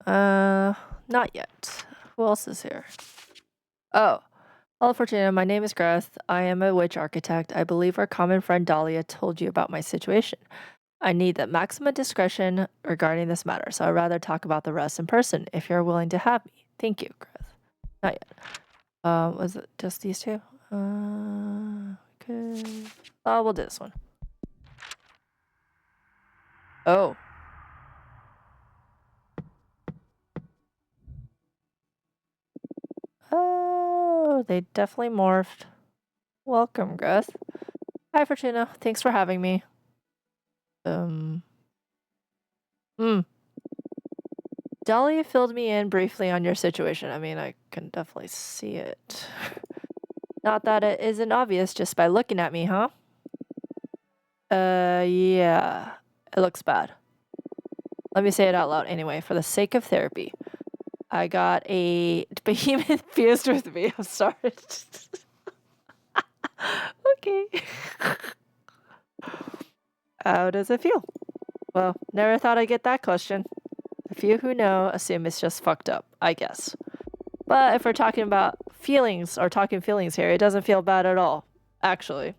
Not yet. Who else is here? Oh. Hello, Fortuna. My name is Gareth. I am a witch architect. I believe our common friend Dahlia told you about my situation. I need the maximum discretion regarding this matter, so I'd rather talk about the rest in person if you're willing to have me. Thank you, Gareth. Not yet. Was it just these two? Okay. Oh, we'll do this one. Oh. Oh, they definitely morphed. Welcome, Greth. Hi, Fortuna. Thanks for having me. Dolly filled me in briefly on your situation. I mean, I can definitely see it. Not that it isn't obvious just by looking at me, huh? Yeah. It looks bad. Let me say it out loud anyway, for the sake of therapy. I got a behemoth fused with me. I'm sorry. Okay. How does it feel? Well, never thought I'd get that question. A few who know assume it's just fucked up, I guess. But if we're talking about feelings or talking feelings here, it doesn't feel bad at all, actually.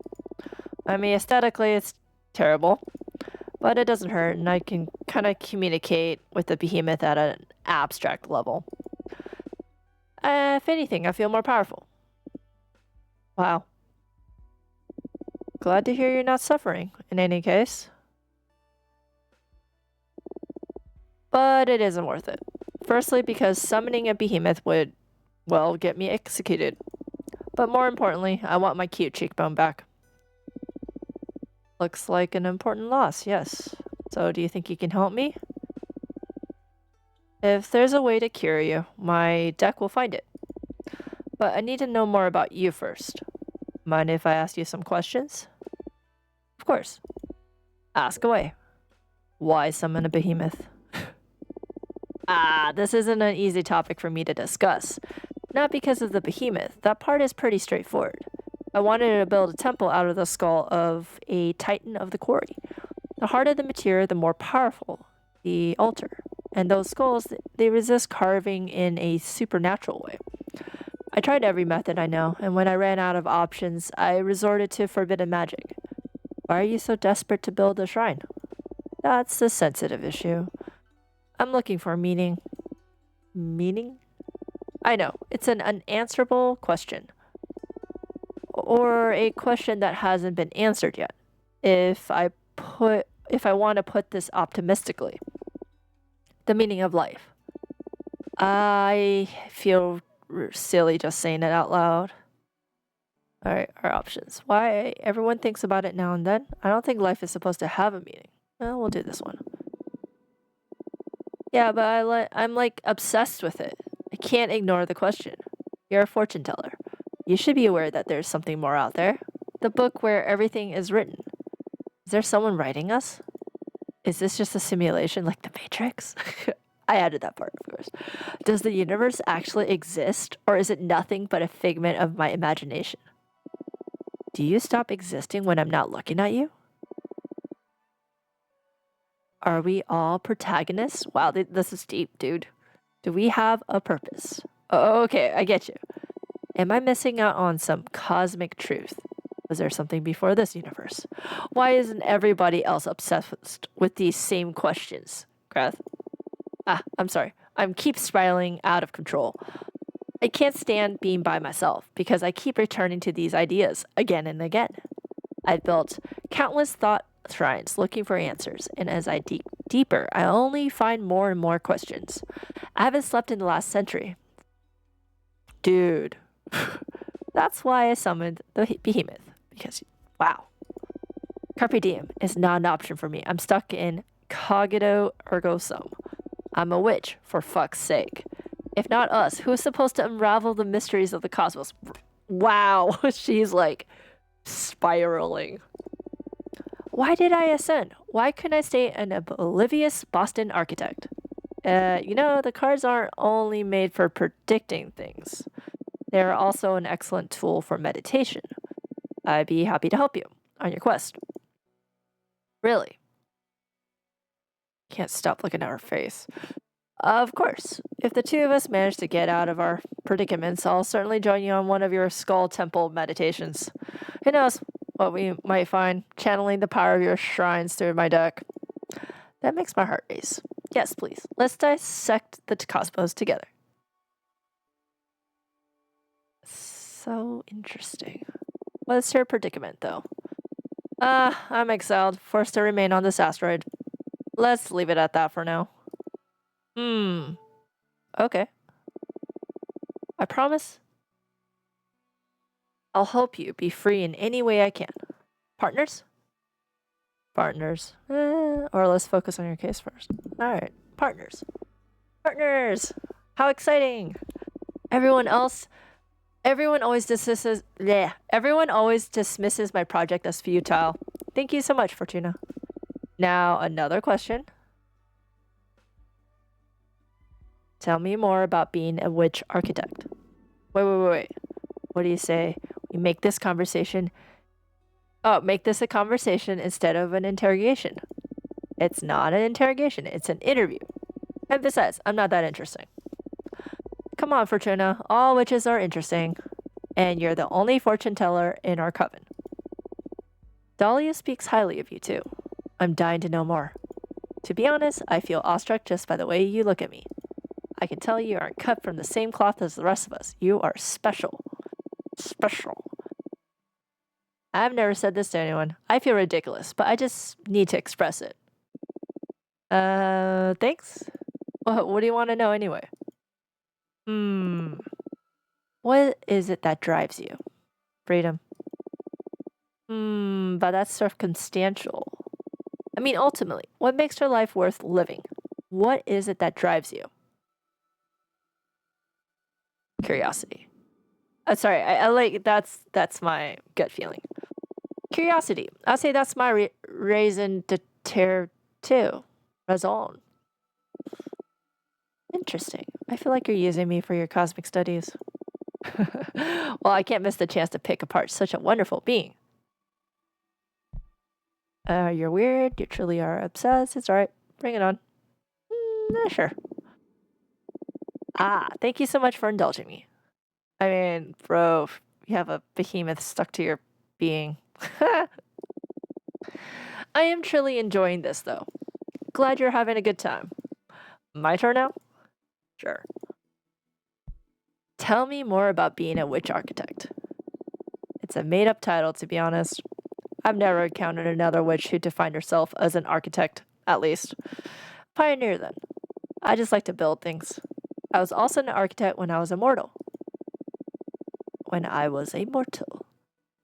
I mean, aesthetically, it's terrible, but it doesn't hurt, and I can kind of communicate with the behemoth at an abstract level. If anything, I feel more powerful. Wow. Glad to hear you're not suffering, in any case. But it isn't worth it. Firstly, because summoning a behemoth would, well, get me executed. But more importantly, I want my cute cheekbone back. Looks like an important loss, yes. So do you think you can help me? If there's a way to cure you, my deck will find it. But I need to know more about you first. Mind if I ask you some questions? Of course. Ask away. Why summon a behemoth? This isn't an easy topic for me to discuss. Not because of the behemoth. That part is pretty straightforward. I wanted to build a temple out of the skull of a titan of the quarry. The harder the material, the more powerful the altar. And those skulls, they resist carving in a supernatural way. I tried every method I know, and when I ran out of options, I resorted to forbidden magic. Why are you so desperate to build a shrine? That's a sensitive issue. I'm looking for meaning. Meaning? I know, it's an unanswerable question. Or a question that hasn't been answered yet. If I want to put this optimistically. The meaning of life. I feel silly just saying it out loud. Alright, our options. Why everyone thinks about it now and then. I don't think life is supposed to have a meaning. Well, we'll do this one. Yeah, but I'm like obsessed with it. I can't ignore the question. You're a fortune teller. You should be aware that there's something more out there. The book where everything is written. Is there someone writing us? Is this just a simulation like the Matrix? I added that part, of course. Does the universe actually exist, or is it nothing but a figment of my imagination? Do you stop existing when I'm not looking at you? Are we all protagonists? Wow, this is deep, dude. Do we have a purpose? Oh, okay, I get you. Am I missing out on some cosmic truth? Was there something before this universe? Why isn't everybody else obsessed with these same questions? Greth? I'm sorry. I'm keep spiraling out of control. I can't stand being by myself because I keep returning to these ideas again and again. I've built countless thought shrines looking for answers, and as I dig deeper, I only find more and more questions. I haven't slept in the last century. Dude. That's why I summoned the behemoth, because, wow. Carpe diem is not an option for me. I'm stuck in cogito ergo sum. I'm a witch, for fuck's sake. If not us, who's supposed to unravel the mysteries of the cosmos? Wow, she's like spiraling. Why did I ascend? Why couldn't I stay an oblivious Boston architect? The cards aren't only made for predicting things. They are also an excellent tool for meditation. I'd be happy to help you on your quest. Really? Can't stop looking at her face. Of course. If the two of us manage to get out of our predicaments, I'll certainly join you on one of your skull temple meditations. Who knows what we might find channeling the power of your shrines through my deck. That makes my heart race. Yes, please. Let's dissect the cosmos together. So interesting. What's your predicament, though? I'm exiled, forced to remain on this asteroid. Let's leave it at that for now. Okay. I promise I'll help you be free in any way I can. Partners? Partners. Or let's focus on your case first. Alright, partners. Partners! How exciting! Everyone always dismisses my project as futile. Thank you so much, Fortuna. Now, another question. Tell me more about being a witch architect. Wait. What do you say? We make this conversation... Oh, make this a conversation instead of an interrogation. It's not an interrogation, it's an interview. And besides, I'm not that interesting. Come on, Fortuna. All witches are interesting. And you're the only fortune teller in our coven. Dahlia speaks highly of you, too. I'm dying to know more. To be honest, I feel awestruck just by the way you look at me. I can tell you aren't cut from the same cloth as the rest of us. You are special. Special. I've never said this to anyone. I feel ridiculous, but I just need to express it. Thanks? What do you want to know anyway? What is it that drives you? Freedom. But that's circumstantial. I mean, ultimately, what makes your life worth living? What is it that drives you? Curiosity. Sorry, I like that's my gut feeling. Curiosity. I'll say that's my raison d'être too. Raison. Interesting. I feel like you're using me for your cosmic studies. Well, I can't miss the chance to pick apart such a wonderful being. You're weird. You truly are obsessed. It's alright. Bring it on. Sure. Thank you so much for indulging me. I mean, bro, you have a behemoth stuck to your being. I am truly enjoying this, though. Glad you're having a good time. My turn now? Sure. Tell me more about being a witch architect. It's a made-up title, to be honest. I've never encountered another witch who defined herself as an architect, at least. Pioneer, then. I just like to build things. I was also an architect when I was immortal.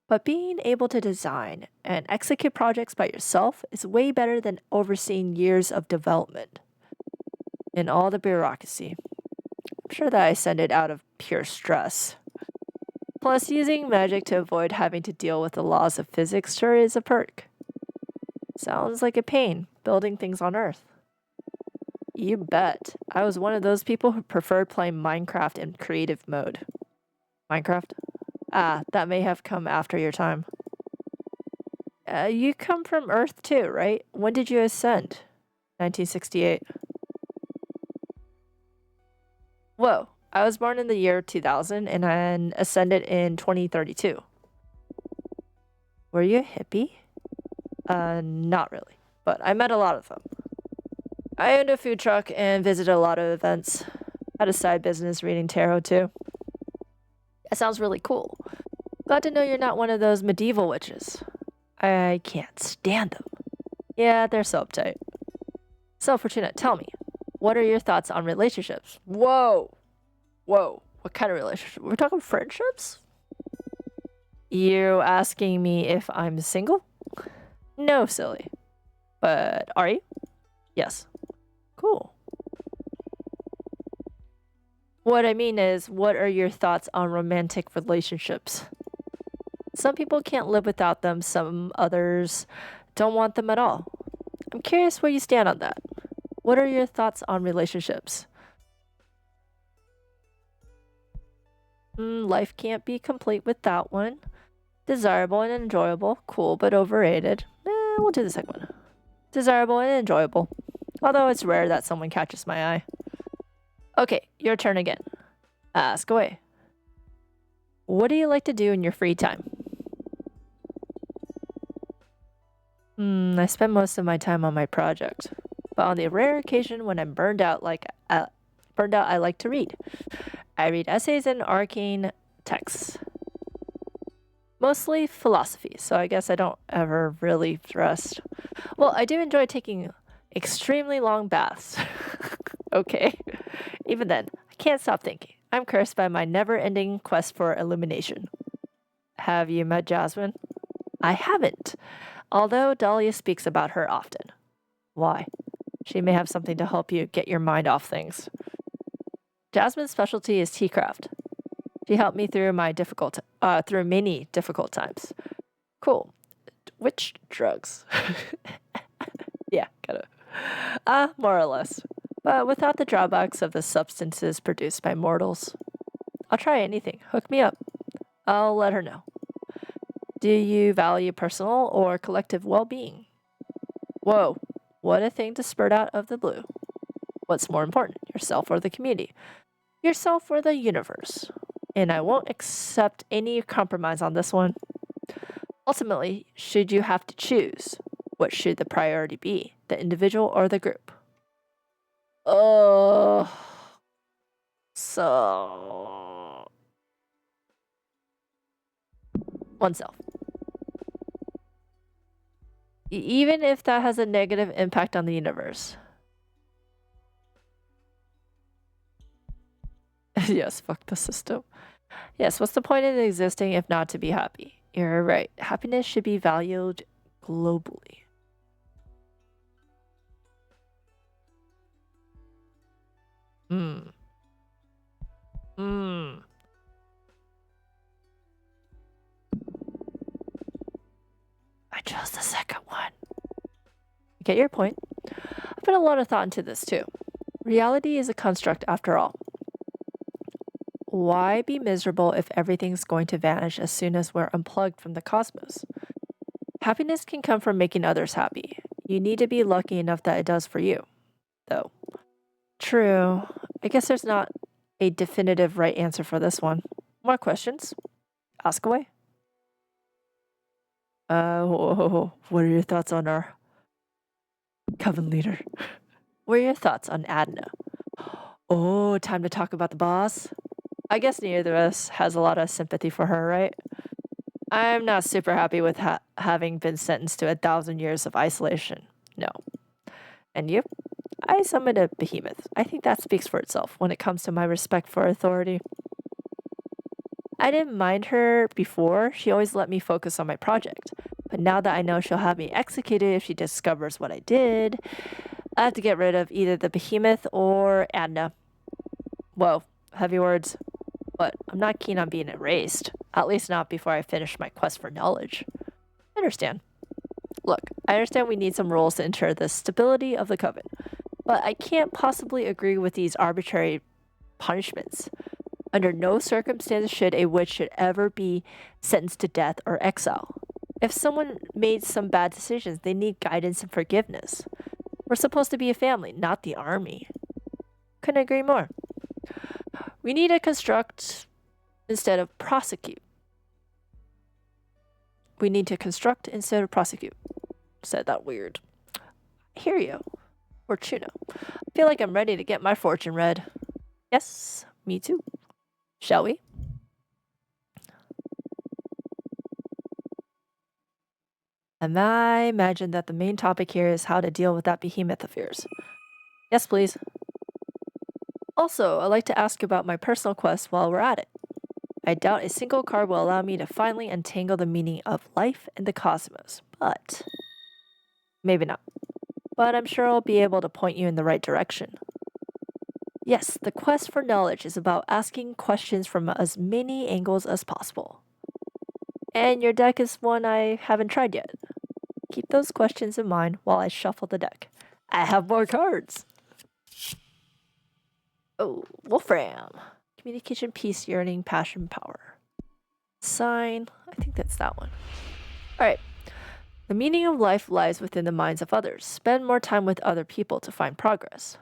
But being able to design and execute projects by yourself is way better than overseeing years of development. And all the bureaucracy. I'm sure that I send it out of pure stress. Plus, using magic to avoid having to deal with the laws of physics sure is a perk. Sounds like a pain, building things on Earth. You bet. I was one of those people who preferred playing Minecraft in creative mode. Minecraft? That may have come after your time. You come from Earth too, right? When did you ascend? 1968. Whoa, I was born in the year 2000 and I ascended in 2032. Were you a hippie? Not really, but I met a lot of them. I owned a food truck and visited a lot of events. Had a side business reading tarot too. That sounds really cool. Glad to know you're not one of those medieval witches. I can't stand them. Yeah, they're so uptight. So, Fortuna, tell me, what are your thoughts on relationships? Whoa! What kind of relationship? We're talking friendships? You asking me if I'm single? No, silly. But are you? Yes. Cool. What I mean is, what are your thoughts on romantic relationships? Some people can't live without them, some others don't want them at all. I'm curious where you stand on that. What are your thoughts on relationships? Life can't be complete without one. Desirable and enjoyable, cool but overrated. We'll do the second one. Desirable and enjoyable. Although it's rare that someone catches my eye. Okay, your turn again. Ask away. What do you like to do in your free time? I spend most of my time on my project. But on the rare occasion when I'm burned out, I like to read. I read essays and arcane texts. Mostly philosophy, so I guess I don't ever really rest. Well, I do enjoy taking extremely long baths. Okay. Even then, I can't stop thinking. I'm cursed by my never-ending quest for illumination. Have you met Jasmine? I haven't, although Dahlia speaks about her often. Why? She may have something to help you get your mind off things. Jasmine's specialty is tea craft. She helped me through through many difficult times. Cool. Which drugs? Yeah, kinda. More or less. But without the drawbacks of the substances produced by mortals. I'll try anything. Hook me up. I'll let her know. Do you value personal or collective well-being? Whoa, what a thing to spurt out of the blue. What's more important, yourself or the community? Yourself or the universe? And I won't accept any compromise on this one. Ultimately, should you have to choose, what should the priority be, the individual or the group? So... oneself. Even if that has a negative impact on the universe. Yes, fuck the system. Yes, what's the point in existing if not to be happy? You're right. Happiness should be valued globally. I chose the second one. I get your point. I put a lot of thought into this too. Reality is a construct after all. Why be miserable if everything's going to vanish as soon as we're unplugged from the cosmos? Happiness can come from making others happy. You need to be lucky enough that it does for you, though. True. I guess there's not a definitive right answer for this one. More questions? Ask away. What are your thoughts on our coven leader? What are your thoughts on Adna? Oh, time to talk about the boss? I guess neither of us has a lot of sympathy for her, right? I'm not super happy with having been sentenced to 1,000 years of isolation. No. And you? I summoned a behemoth. I think that speaks for itself when it comes to my respect for authority. I didn't mind her before. She always let me focus on my project. But now that I know she'll have me executed if she discovers what I did, I have to get rid of either the behemoth or Adna. Whoa, heavy words. But I'm not keen on being erased. At least not before I finish my quest for knowledge. I understand. Look, I understand we need some rules to ensure the stability of the coven. But I can't possibly agree with these arbitrary punishments. Under no circumstances should a witch ever be sentenced to death or exile. If someone made some bad decisions, they need guidance and forgiveness. We're supposed to be a family, not the army. Couldn't agree more. We need to construct instead of prosecute. We need to construct instead of prosecute. Said that weird. I hear you. Fortuna. I feel like I'm ready to get my fortune read. Yes, me too. Shall we? And I imagine that the main topic here is how to deal with that behemoth of yours. Yes, please. Also, I'd like to ask about my personal quest while we're at it. I doubt a single card will allow me to finally untangle the meaning of life and the cosmos, but... maybe not. But I'm sure I'll be able to point you in the right direction. Yes, the quest for knowledge is about asking questions from as many angles as possible. And your deck is one I haven't tried yet. Keep those questions in mind while I shuffle the deck. I have more cards! Oh, Wolfram. Communication, peace, yearning, passion, power. Sign. I think that's that one. Alright. The meaning of life lies within the minds of others. Spend more time with other people to find progress.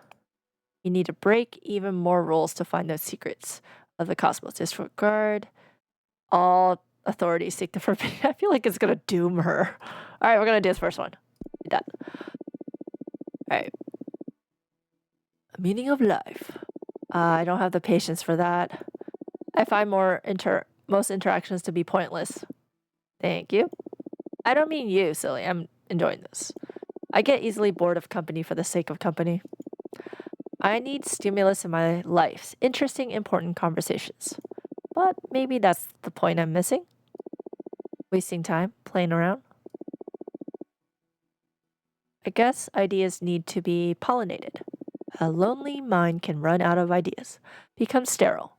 You need to break even more rules to find those secrets of the cosmos. Disregard all authorities. Seek the forbidden. I feel like it's gonna doom her. Alright, we're gonna do this first one. Do that. Alright. The meaning of life. I don't have the patience for that. I find most interactions to be pointless. Thank you. I don't mean you, silly. I'm enjoying this. I get easily bored of company for the sake of company. I need stimulus in my life, interesting, important conversations. But maybe that's the point I'm missing. Wasting time, playing around. I guess ideas need to be pollinated. A lonely mind can run out of ideas, become sterile.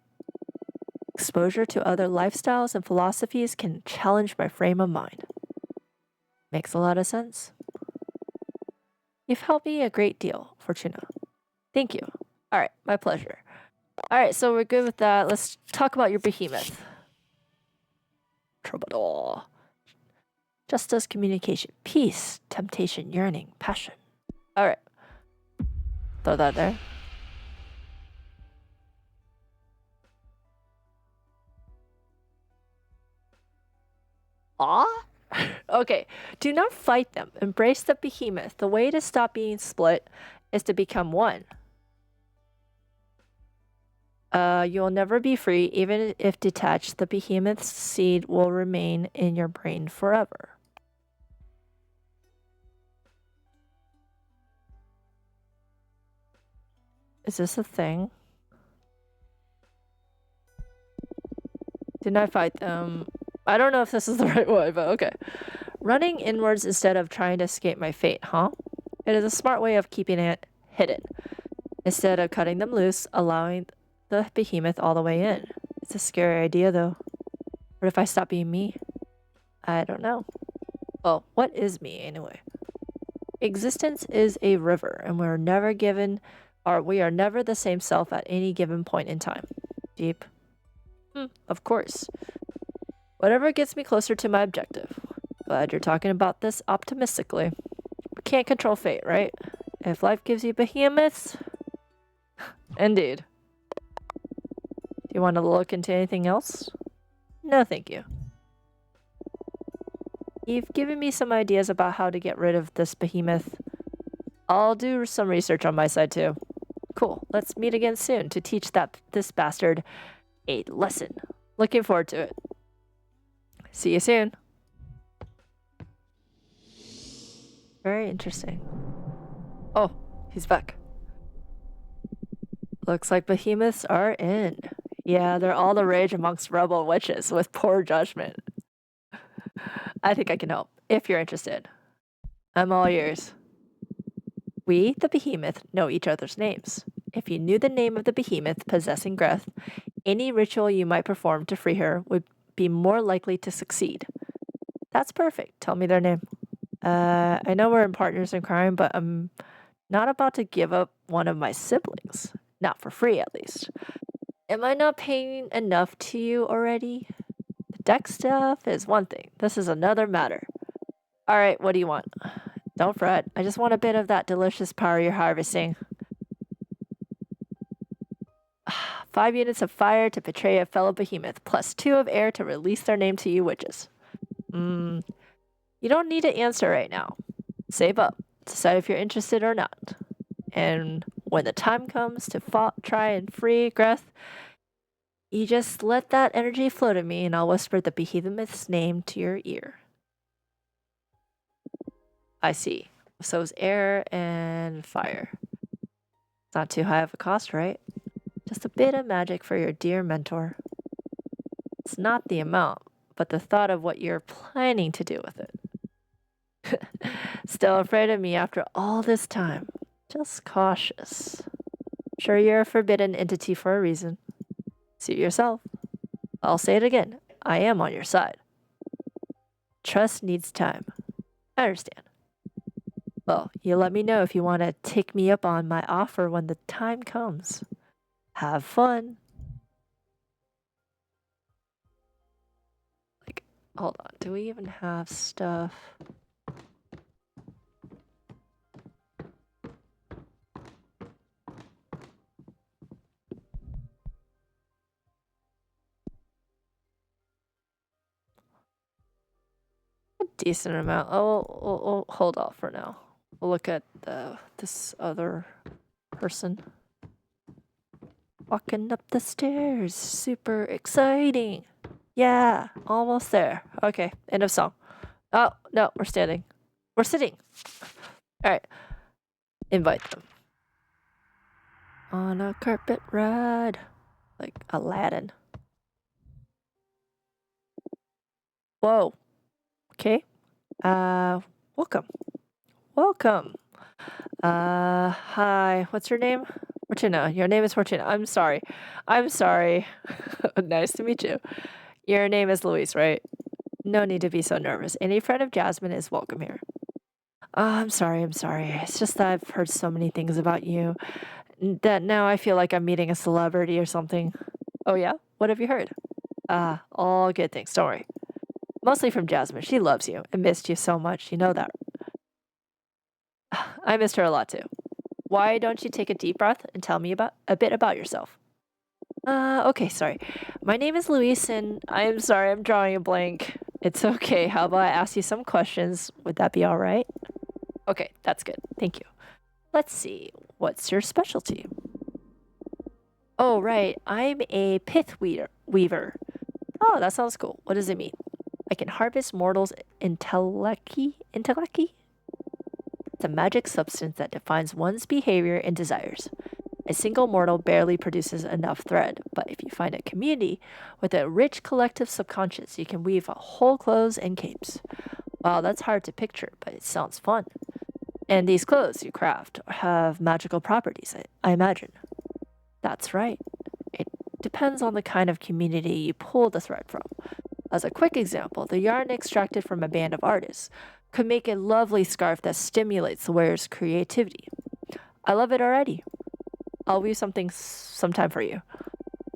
Exposure to other lifestyles and philosophies can challenge my frame of mind. Makes a lot of sense. You've helped me a great deal, Fortuna. Thank you. All right, my pleasure. All right, so we're good with that. Let's talk about your behemoth. Troubadour. Justice, communication, peace, temptation, yearning, passion. All right. Throw that there. Ah? Okay. Do not fight them. Embrace the behemoth. The way to stop being split is to become one. You'll never be free, even if detached. The behemoth's seed will remain in your brain forever. Is this a thing? Didn't I fight them? I don't know if this is the right way, but okay. Running inwards instead of trying to escape my fate, huh? It is a smart way of keeping it hidden. Instead of cutting them loose, allowing the behemoth all the way in. It's a scary idea, though. What if I stop being me? I don't know. Well, what is me, anyway? Existence is a river, and we are never the same self at any given point in time. Deep. Of course. Whatever gets me closer to my objective. Glad you're talking about this optimistically. We can't control fate, right? If life gives you behemoths... Indeed. Do you want to look into anything else? No, thank you. You've given me some ideas about how to get rid of this behemoth. I'll do some research on my side, too. Cool. Let's meet again soon to teach this bastard a lesson. Looking forward to it. See you soon. Very interesting. Oh, he's back. Looks like behemoths are in. Yeah, they're all the rage amongst rebel witches with poor judgment. I think I can help, if you're interested. I'm all ears. We, the behemoth, know each other's names. If you knew the name of the behemoth possessing Greth, any ritual you might perform to free her would be more likely to succeed. That's perfect. Tell me their name. I know we're in partners in crime, but I'm not about to give up one of my siblings. Not for free, at least. Am I not paying enough to you already? The deck stuff is one thing. This is another matter. All right, what do you want? Don't fret. I just want a bit of that delicious power you're harvesting. 5 units of fire to betray a fellow behemoth, plus 2 of air to release their name to you witches. You don't need to answer right now. Save up. Decide if you're interested or not. And when the time comes to try and free Greth, you just let that energy flow to me and I'll whisper the behemoth's name to your ear. I see. So is air and fire. It's not too high of a cost, right? Just a bit of magic for your dear mentor. It's not the amount, but the thought of what you're planning to do with it. Still afraid of me after all this time. Just cautious. Sure, you're a forbidden entity for a reason. Suit yourself. I'll say it again. I am on your side. Trust needs time. I understand. Well, you let me know if you want to take me up on my offer when the time comes. Have fun. Hold on. Do we even have stuff? A decent amount. Oh, hold off for now. We'll look at this other person. Walking up the stairs. Super exciting. Yeah, almost there. Okay, end of song. Oh, no, we're standing. We're sitting. All right, invite them. On a carpet ride. Like Aladdin. Whoa. Okay. Welcome. Welcome. Hi. What's your name? Fortuna. Your name is Fortuna. I'm sorry. I'm sorry. Nice to meet you. Your name is Louise, right? No need to be so nervous. Any friend of Jasmine is welcome here. I'm sorry. I'm sorry. It's just that I've heard so many things about you that now I feel like I'm meeting a celebrity or something. Oh, yeah? What have you heard? All good things. Don't worry. Mostly from Jasmine. She loves you and missed you so much. You know that. I missed her a lot too. Why don't you take a deep breath and tell me a bit about yourself? Okay, sorry. My name is Luis, and I'm sorry, I'm drawing a blank. It's okay. How about I ask you some questions? Would that be all right? Okay, that's good. Thank you. Let's see. What's your specialty? Oh, right. I'm a weaver. Oh, that sounds cool. What does it mean? I can harvest mortals' intellecti? It's a magic substance that defines one's behavior and desires. A single mortal barely produces enough thread, but if you find a community with a rich collective subconscious, you can weave whole clothes and capes. Wow, that's hard to picture, but it sounds fun. And these clothes you craft have magical properties, I imagine. That's right. It depends on the kind of community you pull the thread from. As a quick example, the yarn extracted from a band of artists could make a lovely scarf that stimulates the wearer's creativity. I love it already. I'll weave something sometime for you.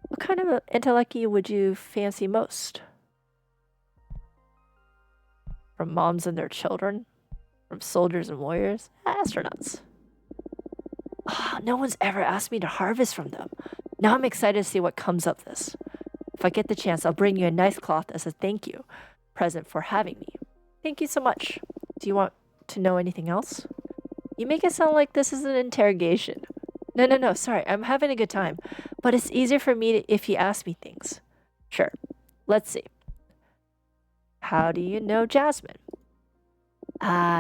What kind of intellecti would you fancy most? From moms and their children? From soldiers and warriors? Astronauts? No one's ever asked me to harvest from them. Now I'm excited to see what comes of this. If I get the chance, I'll bring you a nice cloth as a thank you present for having me. Thank you so much. Do you want to know anything else? You make it sound like this is an interrogation. No, sorry, I'm having a good time. But it's easier for me if you ask me things. Sure, let's see. How do you know Jasmine?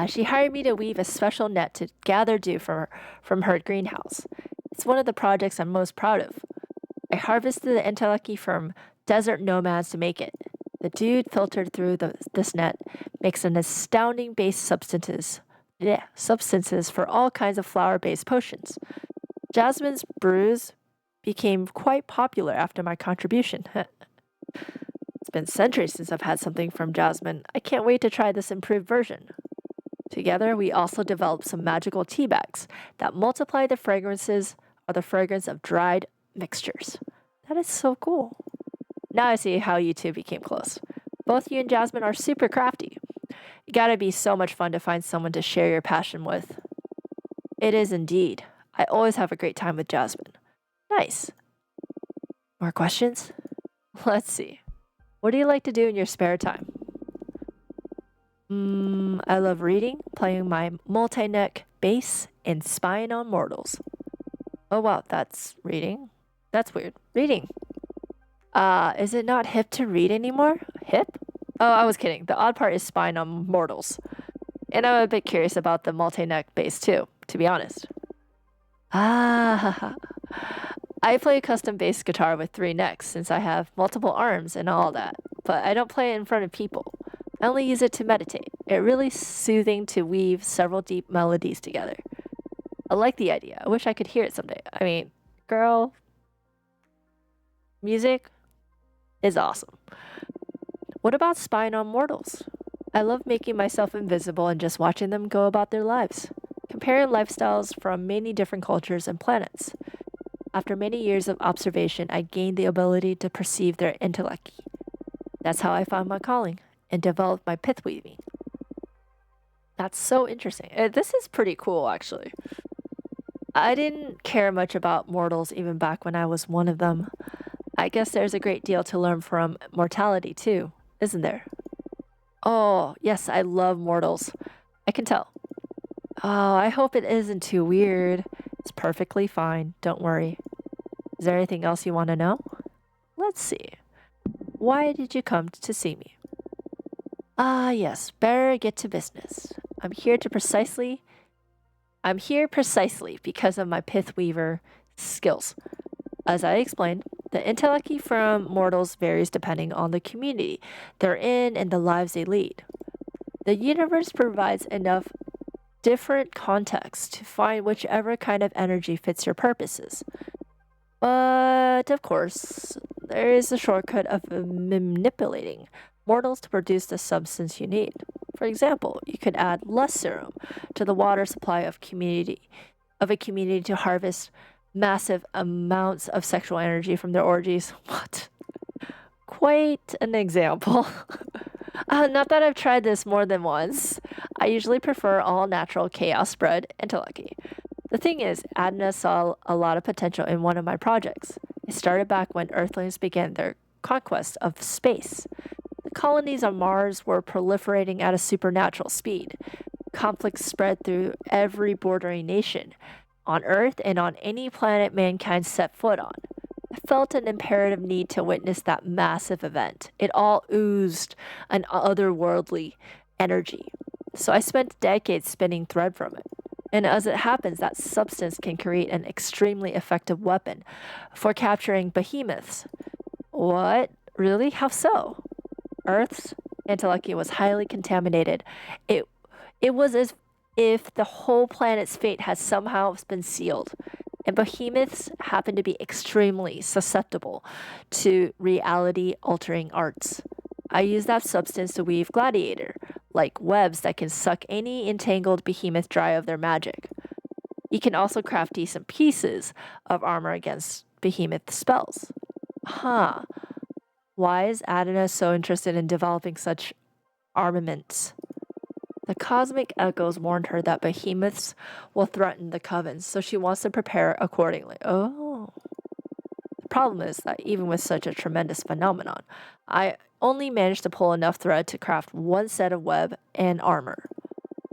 She hired me to weave a special net to gather dew from her greenhouse. It's one of the projects I'm most proud of. I harvested the enteleki from desert nomads to make it. The dew filtered through this net makes an astounding base substances for all kinds of flower-based potions. Jasmine's brews became quite popular after my contribution. It's been centuries since I've had something from Jasmine. I can't wait to try this improved version. Together, we also developed some magical tea bags that multiply the fragrance of dried mixtures. That is so cool. Now I see how you two became close. Both you and Jasmine are super crafty. It gotta be so much fun to find someone to share your passion with. It is indeed. I always have a great time with Jasmine. Nice. More questions? Let's see. What do you like to do in your spare time? I love reading, playing my multi-neck bass, and spying on mortals. Oh wow, that's reading. That's weird. Reading. Is it not hip to read anymore? Hip? Oh, I was kidding. The odd part is spying on mortals. And I'm a bit curious about the multi-neck bass too, to be honest. I play custom bass guitar with 3 necks since I have multiple arms and all that, but I don't play it in front of people. I only use it to meditate. It's really soothing to weave several deep melodies together. I like the idea. I wish I could hear it someday. I mean, girl, music is awesome. What about spying on mortals? I love making myself invisible and just watching them go about their lives, comparing lifestyles from many different cultures and planets. After many years of observation, I gained the ability to perceive their intellect. That's how I found my calling and developed my pith weaving. That's so interesting. This is pretty cool, actually. I didn't care much about mortals even back when I was one of them. I guess there's a great deal to learn from mortality, too, isn't there? Oh, yes, I love mortals. I can tell. Oh, I hope it isn't too weird. It's perfectly fine. Don't worry. Is there anything else you want to know? Let's see. Why did you come to see me? Ah, yes, better get to business. I'm here precisely because of my Pith Weaver skills. As I explained, the intellect from mortals varies depending on the community they're in and the lives they lead. The universe provides enough different contexts to find whichever kind of energy fits your purposes. But, of course, there is a shortcut of manipulating mortals to produce the substance you need. For example, you could add less serum to the water supply of a community to harvest massive amounts of sexual energy from their orgies. What? Quite an example. Not that I've tried this more than once. I usually prefer all natural chaos spread intellect. The thing is, Adna saw a lot of potential in one of my projects. It started back when Earthlings began their conquest of space. The colonies on Mars were proliferating at a supernatural speed. Conflicts spread through every bordering nation, on Earth and on any planet mankind set foot on. I felt an imperative need to witness that massive event. It all oozed an otherworldly energy. So I spent decades spinning thread from it. And as it happens, that substance can create an extremely effective weapon for capturing behemoths. What? Really? How so? Earth's intellect was highly contaminated. It was as if the whole planet's fate had somehow been sealed. And behemoths happen to be extremely susceptible to reality-altering arts. I use that substance to weave gladiator, like webs that can suck any entangled behemoth dry of their magic. You can also craft decent pieces of armor against behemoth spells. Huh. Why is Adana so interested in developing such armaments? The cosmic echoes warned her that behemoths will threaten the coven, so she wants to prepare accordingly. Oh. The problem is that even with such a tremendous phenomenon, I only managed to pull enough thread to craft one set of web and armor.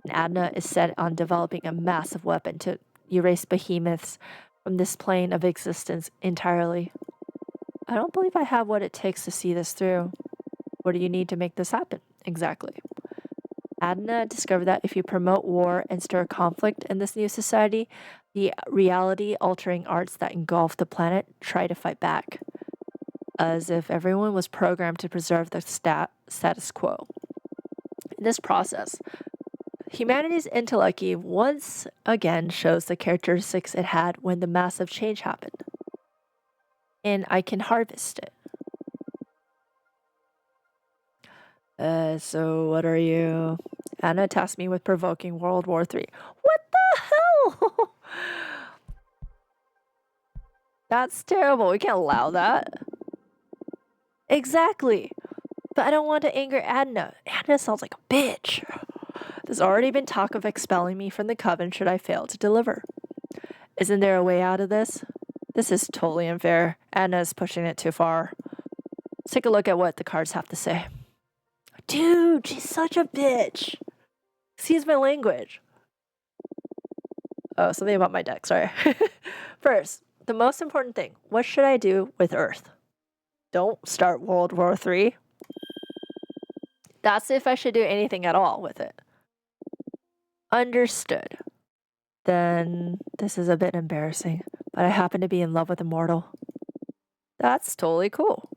And Adna is set on developing a massive weapon to erase behemoths from this plane of existence entirely. I don't believe I have what it takes to see this through. What do you need to make this happen? Exactly. Adna discovered that if you promote war and stir conflict in this new society, the reality-altering arts that engulf the planet try to fight back, as if everyone was programmed to preserve the status quo. In this process, humanity's intellect once again shows the characteristics it had when the massive change happened. And I can harvest it. So what are you? Anna tasked me with provoking World War III. What the hell? That's terrible. We can't allow that. Exactly. But I don't want to anger Adna. Adna sounds like a bitch. There's already been talk of expelling me from the coven should I fail to deliver. Isn't there a way out of this? This is totally unfair. Adna is pushing it too far. Let's take a look at what the cards have to say. Dude, she's such a bitch. Excuse my language. Oh, something about my deck, sorry. First, the most important thing. What should I do with Earth? Don't start World War III. That's if I should do anything at all with it. Understood. Then this is a bit embarrassing, but I happen to be in love with a mortal. That's totally cool.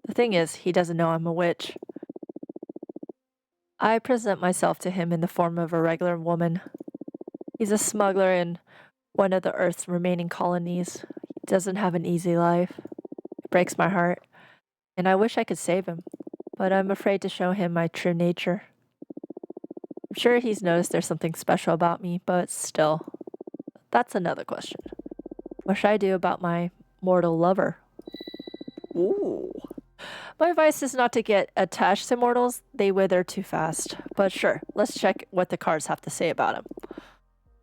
The thing is, he doesn't know I'm a witch. I present myself to him in the form of a regular woman. He's a smuggler in one of the Earth's remaining colonies. He doesn't have an easy life. It breaks my heart, and I wish I could save him, but I'm afraid to show him my true nature. I'm sure he's noticed there's something special about me, but still, that's another question. What should I do about my mortal lover? Ooh. My advice is not to get attached to mortals. They wither too fast. But sure, let's check what the cards have to say about him.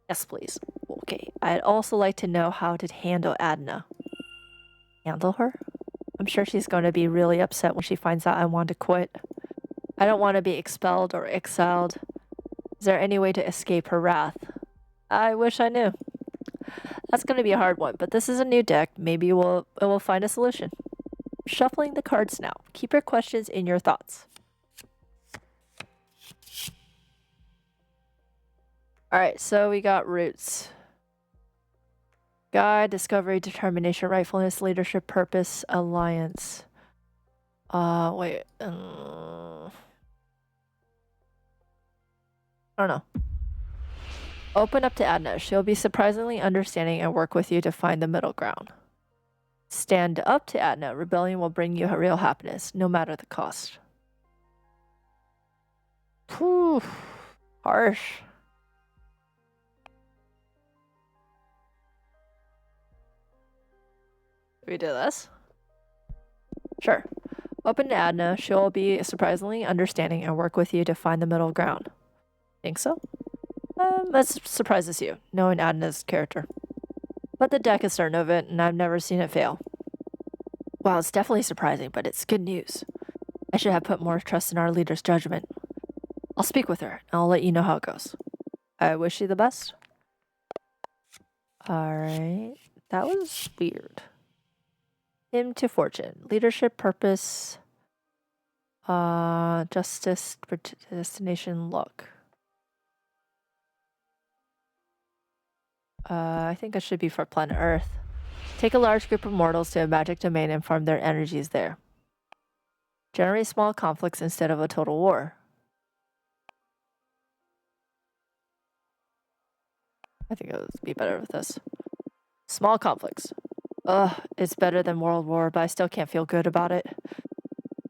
Yes, please. Okay, I'd also like to know how to handle Adna. Handle her? I'm sure she's going to be really upset when she finds out I want to quit. I don't want to be expelled or exiled. Is there any way to escape her wrath? I wish I knew. That's going to be a hard one, but this is a new deck. Maybe it will find a solution. shuffling the cards now. Keep your questions in your thoughts. Alright, so we got roots. Guide, discovery, determination, rightfulness, leadership, purpose, alliance. Wait. I don't know. Open up to Adna. She'll be surprisingly understanding and work with you to find the middle ground. Stand up to Adna. Rebellion will bring you real happiness, no matter the cost. Whew. Harsh. We do this? Sure. Open to Adna. She'll be surprisingly understanding and work with you to find the middle ground. Think so? That surprises you, knowing Adna's character. But the deck is certain of it, and I've never seen it fail. Wow, it's definitely surprising, but it's good news. I should have put more trust in our leader's judgment. I'll speak with her, and I'll let you know how it goes. I wish you the best. Alright. That was weird. Hymn to Fortune. Leadership, purpose, justice, destination, luck. I think it should be for planet Earth. Take a large group of mortals to a magic domain and farm their energies there. Generate small conflicts instead of a total war. I think it would be better with this. Small conflicts. Ugh, it's better than World War, but I still can't feel good about it.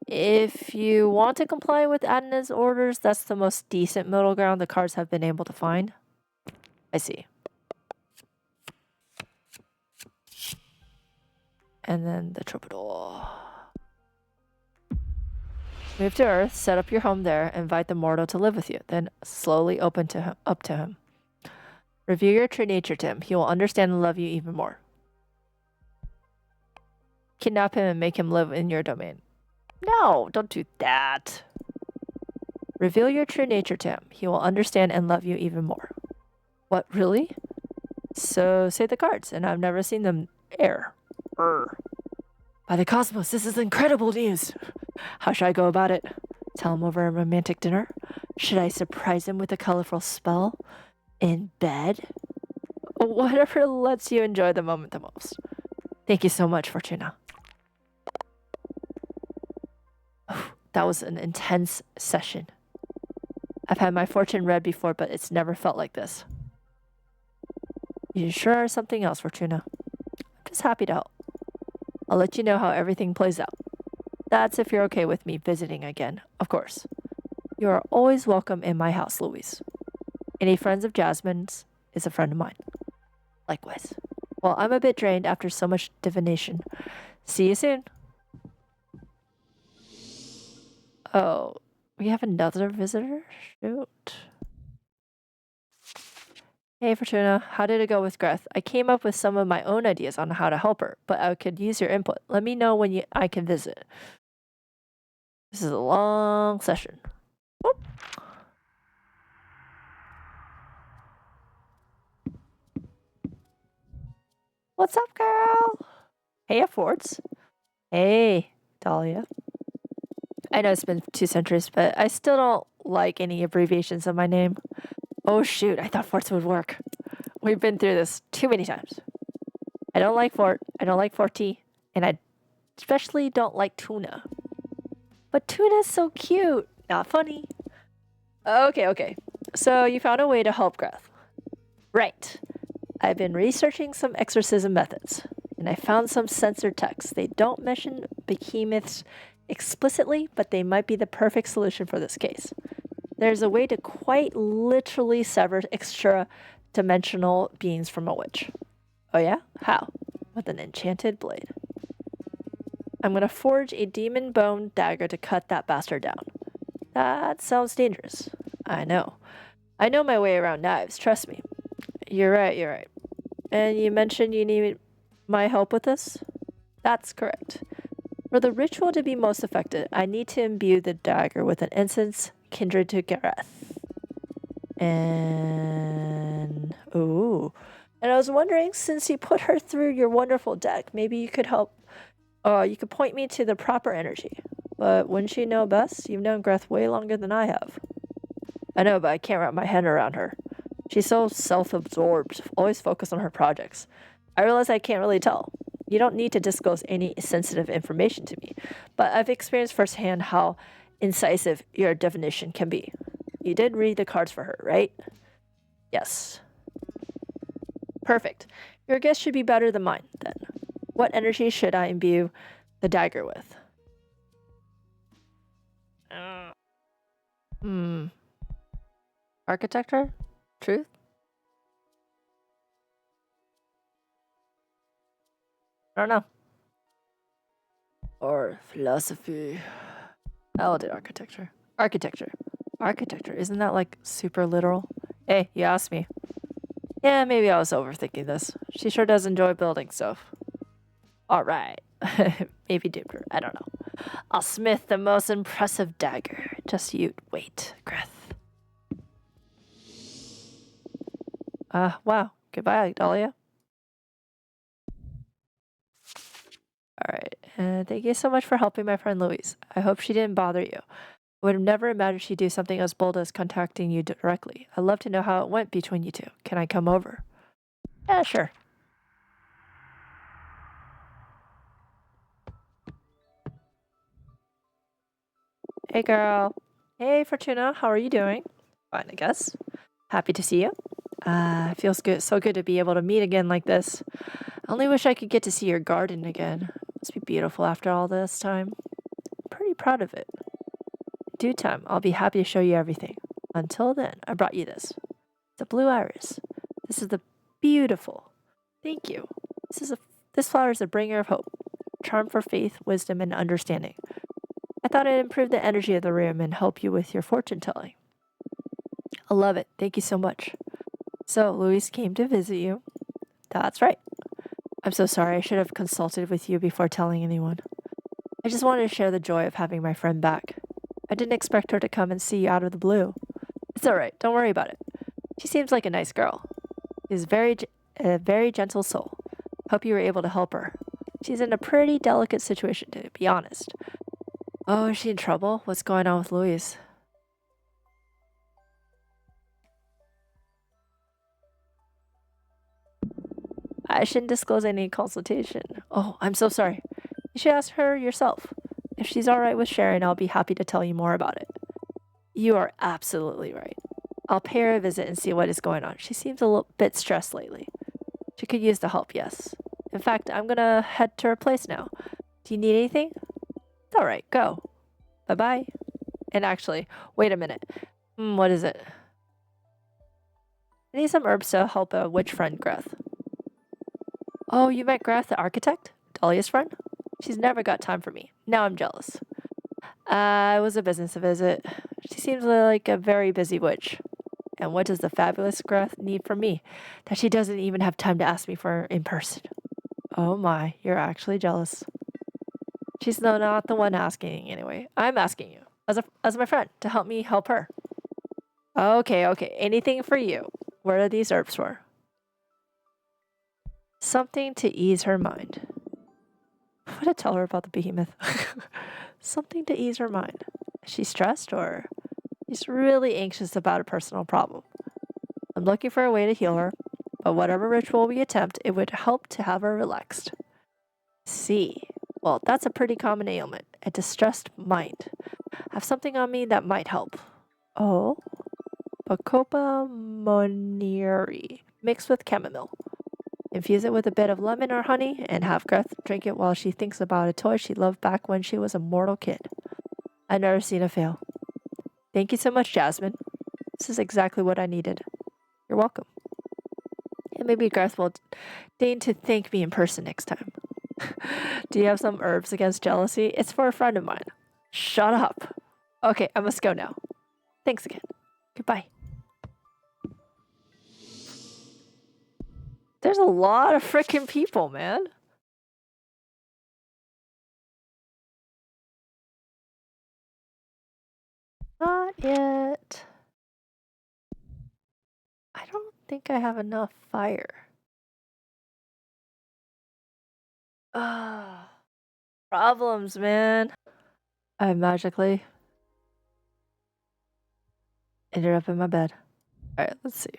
If you want to comply with Adna's orders, that's the most decent middle ground the cards have been able to find. I see. And then the troubadour. Move to Earth, set up your home there, invite the mortal to live with you, then slowly open up to him. Review your true nature to him. He will understand and love you even more. Kidnap him and make him live in your domain. No, don't do that. Reveal your true nature to him. He will understand and love you even more. What, really? So say the cards, and I've never seen them err. By the cosmos, this is incredible news. How should I go about it? Tell him over a romantic dinner? Should I surprise him with a colorful spell? In bed? Whatever lets you enjoy the moment the most. Thank you so much, Fortuna. That was an intense session. I've had my fortune read before, but it's never felt like this. You sure are something else, Fortuna. I'm just happy to help. I'll let you know how everything plays out. That's if you're okay with me visiting again, of course. You are always welcome in my house, Louise. Any friends of Jasmine's is a friend of mine. Likewise. Well, I'm a bit drained after so much divination. See you soon. Oh, we have another visitor? Shoot. Hey, Fortuna. How did it go with Greth? I came up with some of my own ideas on how to help her, but I could use your input. Let me know when I can visit. This is a long session. Whoop. What's up, girl? Hey, Forts. Hey, Dahlia. I know it's been 2 centuries, but I still don't like any abbreviations of my name. Oh shoot, I thought Forts would work. We've been through this too many times. I don't like Fort, I don't like Forty, and I especially don't like Tuna. But Tuna's so cute. Not funny. Okay. So you found a way to help Greth. Right. I've been researching some exorcism methods, and I found some censored texts. They don't mention behemoths explicitly, but they might be the perfect solution for this case. There's a way to quite literally sever extra-dimensional beings from a witch. Oh yeah? How? With an enchanted blade. I'm gonna forge a demon bone dagger to cut that bastard down. That sounds dangerous. I know. I know my way around knives, trust me. You're right. And you mentioned you need my help with this? That's correct. For the ritual to be most effective, I need to imbue the dagger with an essence kindred to Gareth. And I was wondering, since you put her through your wonderful deck, maybe you could help You could point me to the proper energy. But wouldn't you know best? You've known Greth way longer than I have. I know, but I can't wrap my head around her. She's so self-absorbed, always focused on her projects. I realize I can't really tell. You don't need to disclose any sensitive information to me, but I've experienced firsthand how incisive your definition can be. You did read the cards for her, right? Yes. Perfect. Your guess should be better than mine, then. What energy should I imbue the dagger with? Architecture? Truth? I don't know. Or philosophy. I'll do architecture. Architecture. Architecture. Isn't that like super literal? Hey, you asked me. Yeah, maybe I was overthinking this. She sure does enjoy building stuff. Alright. Maybe duped her. I don't know. I'll smith the most impressive dagger. Just you wait, Greth. Wow. Goodbye, Dahlia. Alright. Thank you so much for helping my friend Louise. I hope she didn't bother you. I would have never imagined she'd do something as bold as contacting you directly. I'd love to know how it went between you two. Can I come over? Yeah, sure. Hey, girl. Hey, Fortuna. How are you doing? Fine, I guess. Happy to see you. It feels good. So good to be able to meet again like this. I only wish I could get to see your garden again. Must be beautiful after all this time. I'm pretty proud of it. In due time, I'll be happy to show you everything. Until then, I brought you this. It's a blue iris. This is the beautiful. Thank you. This flower is a bringer of hope. Charm for faith, wisdom, and understanding. I thought it'd improve the energy of the room and help you with your fortune telling. I love it. Thank you so much. So, Louise came to visit you. That's right. I'm so sorry. I should have consulted with you before telling anyone. I just wanted to share the joy of having my friend back. I didn't expect her to come and see you out of the blue. It's alright. Don't worry about it. She seems like a nice girl. She's a very gentle soul. Hope you were able to help her. She's in a pretty delicate situation, to be honest. Oh, is she in trouble? What's going on with Louise? I shouldn't disclose any consultation. Oh, I'm so sorry. You should ask her yourself. If she's alright with sharing, I'll be happy to tell you more about it. You are absolutely right. I'll pay her a visit and see what is going on. She seems a little bit stressed lately. She could use the help, yes. In fact, I'm gonna head to her place now. Do you need anything? It's alright, go. Bye-bye. And actually, wait a minute. What is it? I need some herbs to help a witch friend, Greth. Oh, you met Greth, the architect? Dahlia's friend? She's never got time for me. Now I'm jealous. It was a business visit. She seems like a very busy witch. And what does the fabulous Greth need from me that she doesn't even have time to ask me for in person? Oh my, you're actually jealous. She's not the one asking anyway. I'm asking you, as my friend, to help me help her. Okay, anything for you. What are these herbs for? Something to ease her mind. What to tell her about the behemoth? Something to ease her mind. Is she stressed or she's really anxious about a personal problem? I'm looking for a way to heal her, but whatever ritual we attempt, it would help to have her relaxed. See. Well, that's a pretty common ailment, a distressed mind. I have something on me that might help. Oh? Bacopa monnieri, mixed with chamomile. Infuse it with a bit of lemon or honey, and have Greth drink it while she thinks about a toy she loved back when she was a mortal kid. I've never seen it fail. Thank you so much, Jasmine. This is exactly what I needed. You're welcome. And maybe Greth will deign to thank me in person next time. Do you have some herbs against jealousy? It's for a friend of mine. Shut up. Okay, I must go now. Thanks again. Goodbye. There's a lot of freaking people, man. Not yet. I don't think I have enough fire. Ah. Problems, man. I magically ended up in my bed. Alright, let's see.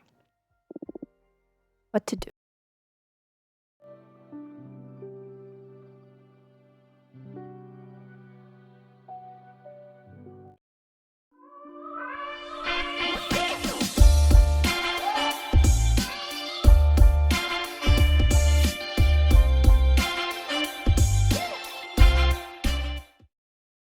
What to do?